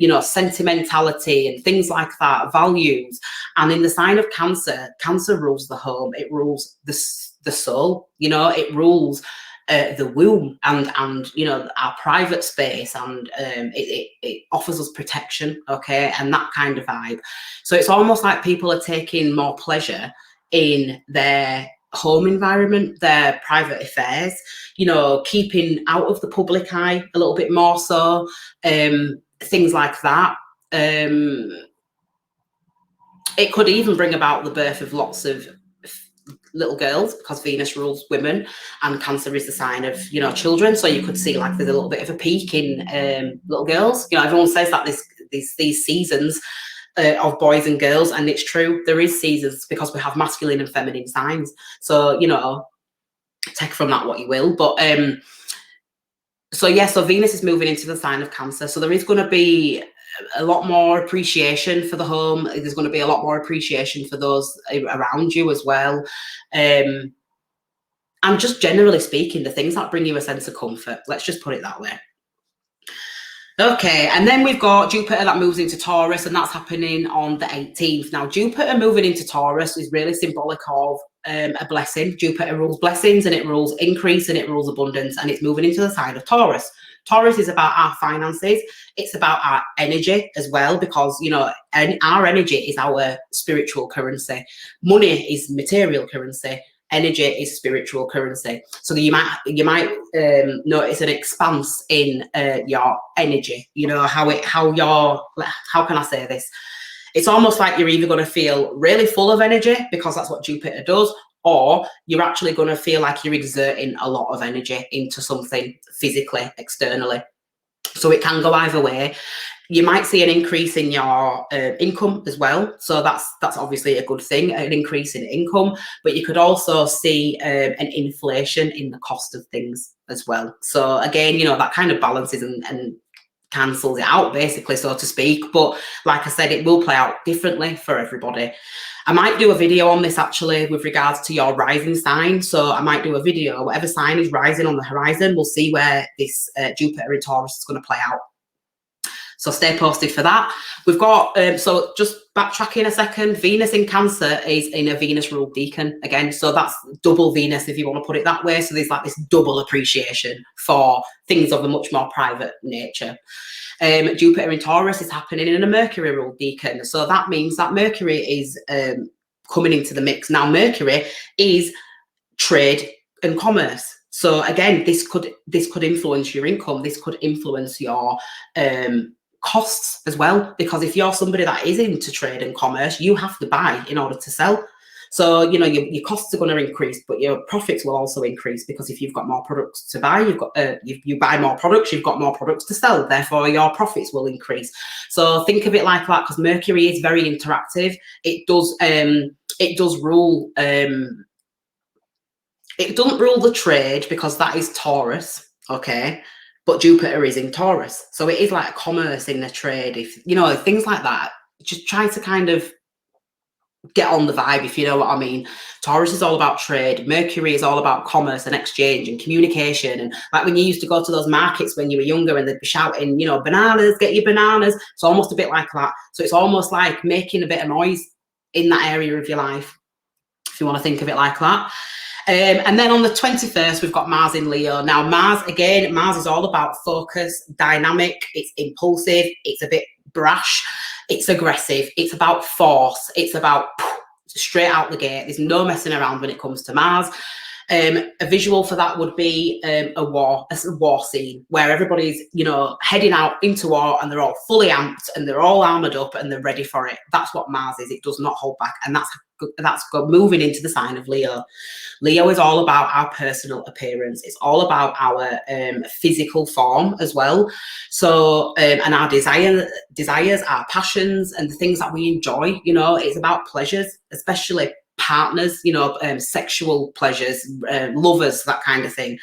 you know, sentimentality and things like that, values. And in the sign of Cancer, Cancer rules the home. It rules the soul. You know, it rules the womb and you know, our private space, and it offers us protection, okay, and that kind of vibe. So it's almost like people are taking more pleasure in their home environment, their private affairs, you know, keeping out of the public eye a little bit more so, things like that. It could even bring about the birth of lots of little girls, because Venus rules women and Cancer is the sign of, you know, children. So you could see like there's a little bit of a peak in little girls. You know, everyone says that these seasons of boys and girls, and it's true, there is seasons because we have masculine and feminine signs. So, you know, take from that what you will. But so yeah, so Venus is moving into the sign of Cancer. So there is going to be a lot more appreciation for the home. There's going to be a lot more appreciation for those around you as well. And just generally speaking, the things that bring you a sense of comfort. Let's just put it that way. Okay, and then we've got Jupiter that moves into Taurus, and that's happening on the 18th. Now, Jupiter moving into Taurus is really symbolic of a blessing. Jupiter rules blessings, and it rules increase, and it rules abundance, and it's moving into the sign of Taurus. Taurus is about our finances. It's about our energy as well, because, you know, our energy is our spiritual currency. Money is material currency. Energy is spiritual currency. So you might notice an expanse in your energy. You know, how can I say this? It's almost like you're either going to feel really full of energy, because that's what Jupiter does, or you're actually going to feel like you're exerting a lot of energy into something physically, externally. So it can go either way. You might see an increase in your income as well. So that's obviously a good thing, an increase in income. But you could also see an inflation in the cost of things as well. So again, you know, that kind of balances and cancels it out, basically, so to speak. But like I said, it will play out differently for everybody. I might do a video on this actually with regards to your rising sign. So I might do a video, whatever sign is rising on the horizon, we'll see where this Jupiter in Taurus is going to play out. So stay posted for that. We've got, so just backtracking a second, Venus in Cancer is in a Venus ruled decan again. So that's double Venus, if you want to put it that way. So there's like this double appreciation for things of a much more private nature. Jupiter in Taurus is happening in a Mercury ruled decan. So that means that Mercury is coming into the mix. Now, Mercury is trade and commerce. So again, this could influence your income. This could influence your costs as well, because if you're somebody that is into trade and commerce, you have to buy in order to sell. So, you know, your costs are going to increase, but your profits will also increase, because if you've got more products to buy, you've got you buy more products, you've got more products to sell, therefore your profits will increase. So think of it like that, because Mercury is very interactive. It does rule it doesn't rule the trade, because that is Taurus, okay? But Jupiter is in Taurus. So it is like commerce in the trade, if you know, things like that. Just try to kind of get on the vibe, if you know what I mean. Taurus is all about trade. Mercury is all about commerce and exchange and communication. And like when you used to go to those markets when you were younger and they'd be shouting, you know, bananas, get your bananas. It's almost a bit like that. So it's almost like making a bit of noise in that area of your life, if you want to think of it like that. And then on the 21st, we've got Mars in Leo. Now, Mars is all about focus, dynamic, it's impulsive, it's a bit brash, it's aggressive, it's about force, it's about straight out the gate. There's no messing around when it comes to Mars. A visual for that would be a war scene where everybody's, you know, heading out into war, and they're all fully amped and they're all armored up and they're ready for it. That's what Mars is. It does not hold back, and that's moving into the sign of Leo. Leo is all about our personal appearance. It's all about our physical form as well. So and our desires, our passions, and the things that we enjoy. You know, it's about pleasures, especially partners, you know, sexual pleasures, lovers, that kind of thing.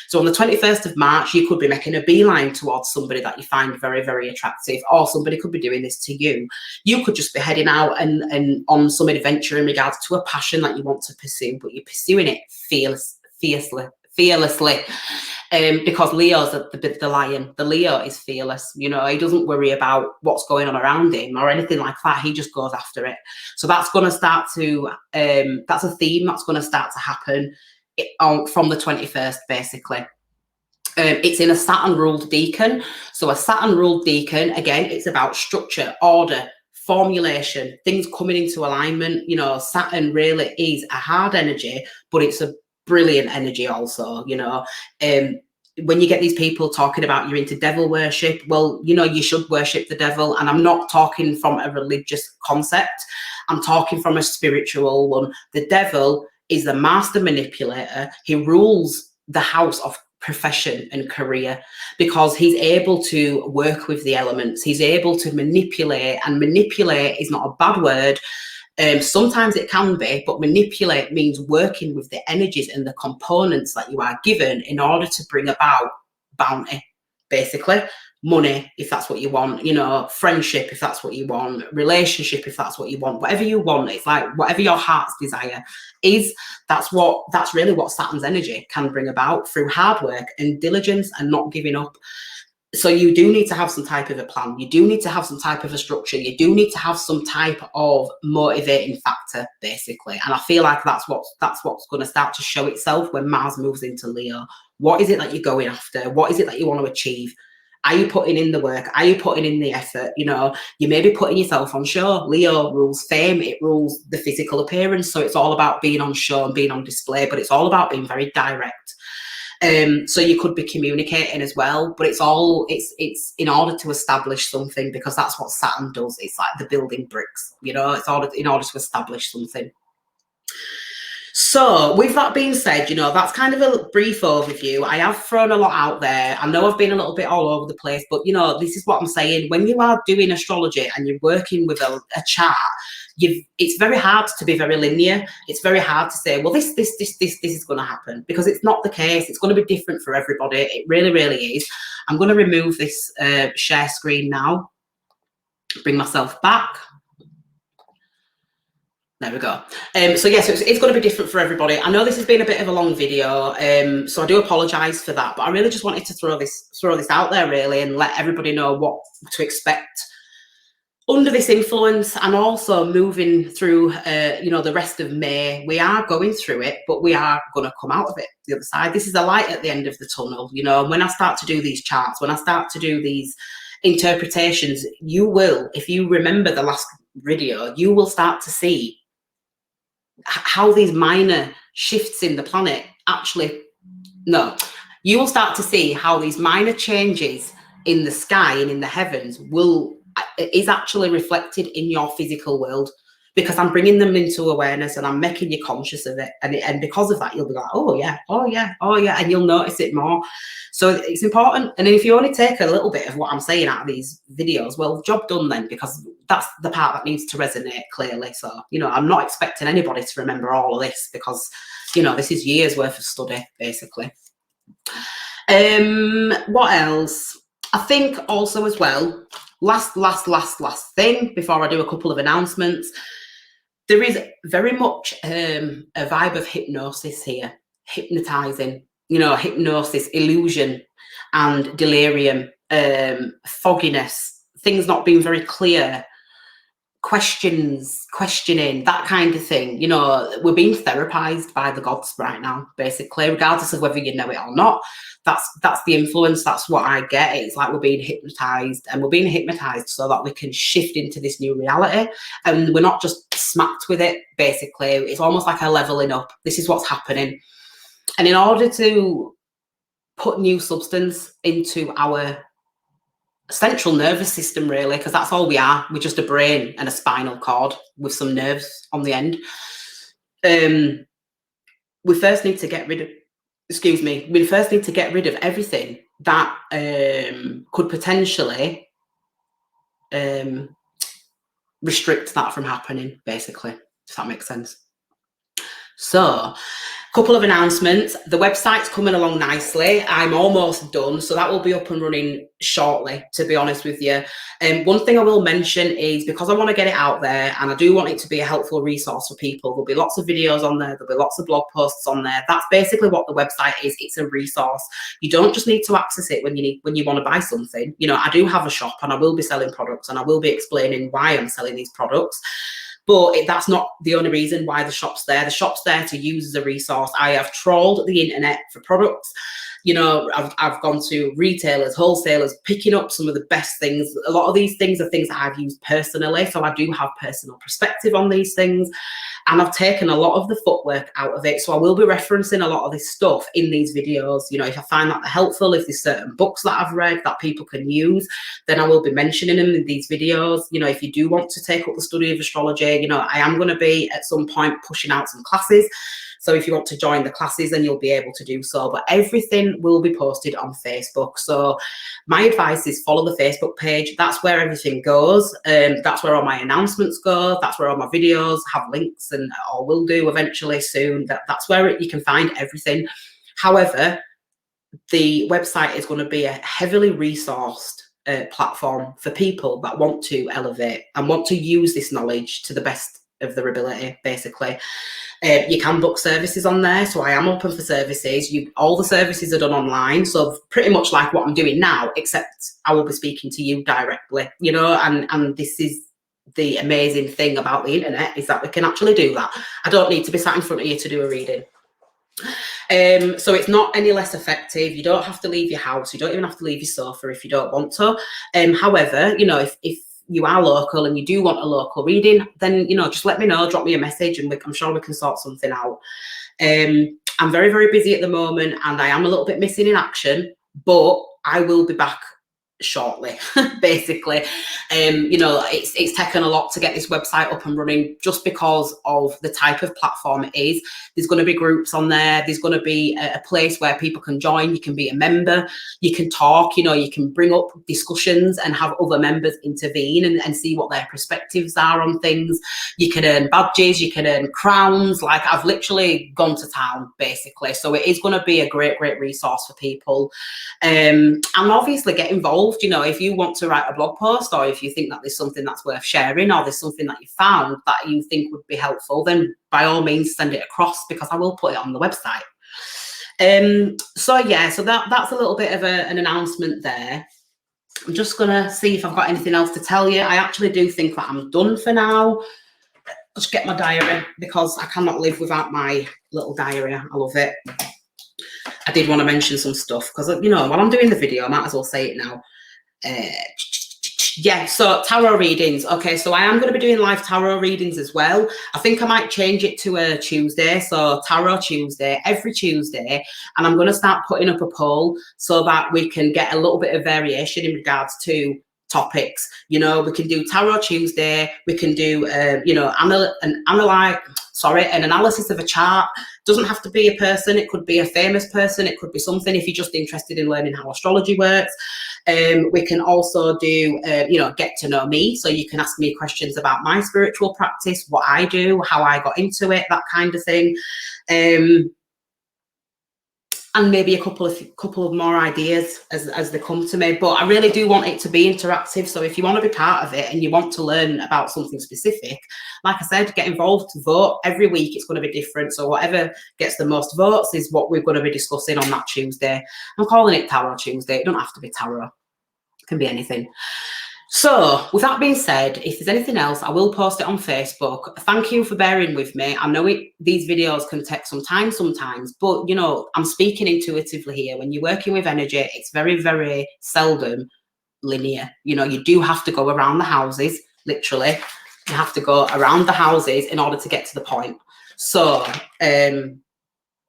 So on the 21st of March, you could be making a beeline towards somebody that you find very, very attractive, or somebody could be doing this to you. You could just be heading out and on some adventure in regards to a passion that you want to pursue, but you're pursuing it fearlessly. Because Leo's the lion. The Leo is fearless. You know, he doesn't worry about what's going on around him or anything like that. He just goes after it. So that's going to start to, that's a theme that's going to start to happen from the 21st, basically. It's in a Saturn-ruled decan. So a Saturn-ruled decan, again, it's about structure, order, formulation, things coming into alignment. You know, Saturn really is a hard energy, but it's a brilliant energy also, you know. When you get these people talking about you're into devil worship, well, you know, you should worship the devil. And I'm not talking from a religious concept. I'm talking from a spiritual one. The devil is the master manipulator. He rules the house of profession and career because he's able to work with the elements. He's able to manipulate, and manipulate is not a bad word. Sometimes it can be, but manipulate means working with the energies and the components that you are given in order to bring about bounty, basically. Money, if that's what you want, you know, friendship, if that's what you want, relationship, if that's what you want, whatever you want. It's like whatever your heart's desire is, that's really what Saturn's energy can bring about through hard work and diligence and not giving up. So you do need to have some type of a plan. You do need to have some type of a structure. You do need to have some type of motivating factor, basically. And I feel like that's what's going to start to show itself when Mars moves into Leo. What is it that you're going after? What is it that you want to achieve? Are you putting in the work? Are you putting in the effort? You know, you may be putting yourself on show. Leo rules fame. It rules the physical appearance. So it's all about being on show and being on display, but it's all about being very direct. So you could be communicating as well, but it's in order to establish something, because that's what Saturn does. It's like the building bricks, you know, it's in order to establish something. So with that being said, you know, that's kind of a brief overview. I have thrown a lot out there. I know I've been a little bit all over the place, but you know, this is what I'm saying. When you are doing astrology and you're working with a chart, it's very hard to be very linear. It's very hard to say, well, this is going to happen, because it's not the case. It's going to be different for everybody. It really, really is. I'm going to remove this share screen now. Bring myself back. There we go. So yes, it's going to be different for everybody. I know this has been a bit of a long video, so I do apologise for that. But I really just wanted to throw this out there, really, and let everybody know what to expect under this influence, and also moving through, you know, the rest of May. We are going through it, but we are going to come out of it the other side. This is a light at the end of the tunnel. You know, when I start to do these charts, when I start to do these interpretations, you will, if you remember the last video, you will start to see how these minor shifts in the planet you will start to see how these minor changes in the sky and in the heavens is actually reflected in your physical world, because I'm bringing them into awareness and I'm making you conscious of it. And because of that, you'll be like, oh yeah, oh yeah, oh yeah, and you'll notice it more. So it's important. And if you only take a little bit of what I'm saying out of these videos, well, job done then, because that's the part that needs to resonate clearly. So, you know, I'm not expecting anybody to remember all of this, because, you know, this is years worth of study, basically. What else? I think also as well, last thing before I do a couple of announcements, there is very much a vibe of hypnosis here, hypnotizing, you know, hypnosis, illusion and delirium, fogginess, things not being very clear, questioning, that kind of thing. You know, we're being therapized by the gods right now, basically, regardless of whether you know it or not. That's the influence. That's what I get. It's like we're being hypnotized, and we're being hypnotized so that we can shift into this new reality, and we're not just smacked with it, basically. It's almost like a leveling up. This is what's happening. And in order to put new substance into our central nervous system, really, because that's all we are. We're just a brain and a spinal cord with some nerves on the end. We first need to get rid of everything that could potentially restrict that from happening, basically, if that makes sense. So, couple of announcements. The website's coming along nicely. I'm almost done, so that will be up and running shortly, to be honest with you. One thing I will mention is, because I want to get it out there and I do want it to be a helpful resource for people, there'll be lots of videos on there, there'll be lots of blog posts on there. That's basically what the website is. It's a resource. You don't just need to access it when you want to buy something. You know, I do have a shop and I will be selling products and I will be explaining why I'm selling these products. But that's not the only reason why the shop's there. The shop's there to use as a resource. I have trawled the internet for products. You know, I've gone to retailers, wholesalers, picking up some of the best things. A lot of these things are things that I've used personally, so I do have personal perspective on these things. And I've taken a lot of the footwork out of it. So I will be referencing a lot of this stuff in these videos. You know, if I find that they're helpful, if there's certain books that I've read that people can use, then I will be mentioning them in these videos. You know, if you do want to take up the study of astrology, you know, I am going to be at some point pushing out some classes. So if you want to join the classes, then you'll be able to do so. But everything will be posted on Facebook. So my advice is follow the Facebook page. That's where everything goes. That's where all my announcements go. That's where all my videos have links, and or will do eventually soon. That's where you can find everything. However, the website is going to be a heavily resourced platform for people that want to elevate and want to use this knowledge to the best of their ability, basically. You can book services on there, so I am open for services. All the services are done online, so pretty much like what I'm doing now, except I will be speaking to you directly, you know, and this is the amazing thing about the internet, is that we can actually do that. I don't need to be sat in front of you to do a reading. So it's not any less effective. You don't have to leave your house. You don't even have to leave your sofa if you don't want to. However, you know, if you are local and you do want a local reading, then, you know, just let me know, drop me a message, and I'm sure we can sort something out. I'm very, very busy at the moment and I am a little bit missing in action, but I will be back shortly, basically. You know, it's taken a lot to get this website up and running, just because of the type of platform it is. There's going to be groups on there. There's going to be a place where people can join. You can be a member. You can talk. You know, you can bring up discussions and have other members intervene and see what their perspectives are on things. You can earn badges. You can earn crowns. Like, I've literally gone to town, basically. So it is going to be a great, great resource for people. And obviously get involved. You know, if you want to write a blog post, or if you think that there's something that's worth sharing, or there's something that you found that you think would be helpful, then by all means send it across, because I will put it on the website. So yeah, so that's a little bit of an announcement there. I'm just gonna see if I've got anything else to tell you. I actually do think that I'm done for now. Just get my diary, because I cannot live without my little diary. I love it. I did want to mention some stuff, because, you know, while I'm doing the video, I might as well say it now. Yeah, so tarot readings. Okay, so I am going to be doing live tarot readings as well. I think I might change it to a Tuesday, so Tarot Tuesday, every Tuesday, and I'm going to start putting up a poll so that we can get a little bit of variation in regards to topics. You know, we can do Tarot Tuesday, we can do you know, an analysis of a chart. Doesn't have to be a person, it could be a famous person, it could be something, if you're just interested in learning how astrology works. We can also do you know, get to know me, so you can ask me questions about my spiritual practice, what I do, how I got into it, that kind of thing. And maybe a couple of more ideas as they come to me. But I really do want it to be interactive. So if you want to be part of it and you want to learn about something specific, like I said, get involved, vote. Every week it's going to be different. So whatever gets the most votes is what we're going to be discussing on that Tuesday. I'm calling it Tarot Tuesday. It don't have to be tarot. It can be anything. So with that being said, if there's anything else, I will post it on Facebook. Thank you for bearing with me. I know these videos can take some time sometimes, but, you know, I'm speaking intuitively here. When you're working with energy, it's very, very seldom linear. You know, you do have to go around the houses, literally. You have to go around the houses in order to get to the point. So,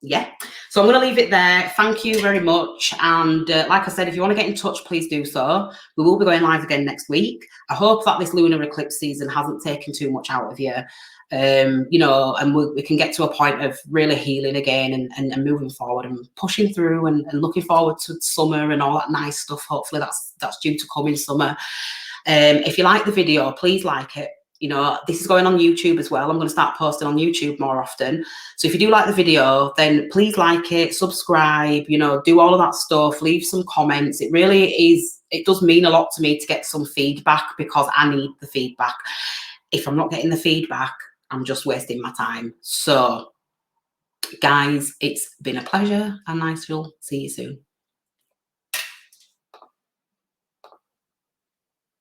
yeah, so I'm going to leave it there. Thank you very much. And like I said, if you want to get in touch, please do so. We will be going live again next week. I hope that this lunar eclipse season hasn't taken too much out of you, you know, and we can get to a point of really healing again and moving forward and pushing through and looking forward to summer and all that nice stuff. Hopefully that's due to come in summer. If you like the video, please like it. You know, this is going on YouTube as well. I'm going to start posting on YouTube more often. So if you do like the video, then please like it, subscribe, you know, do all of that stuff, leave some comments. It really is, it does mean a lot to me to get some feedback, because I need the feedback. If I'm not getting the feedback, I'm just wasting my time. So guys, it's been a pleasure, and I will see you soon.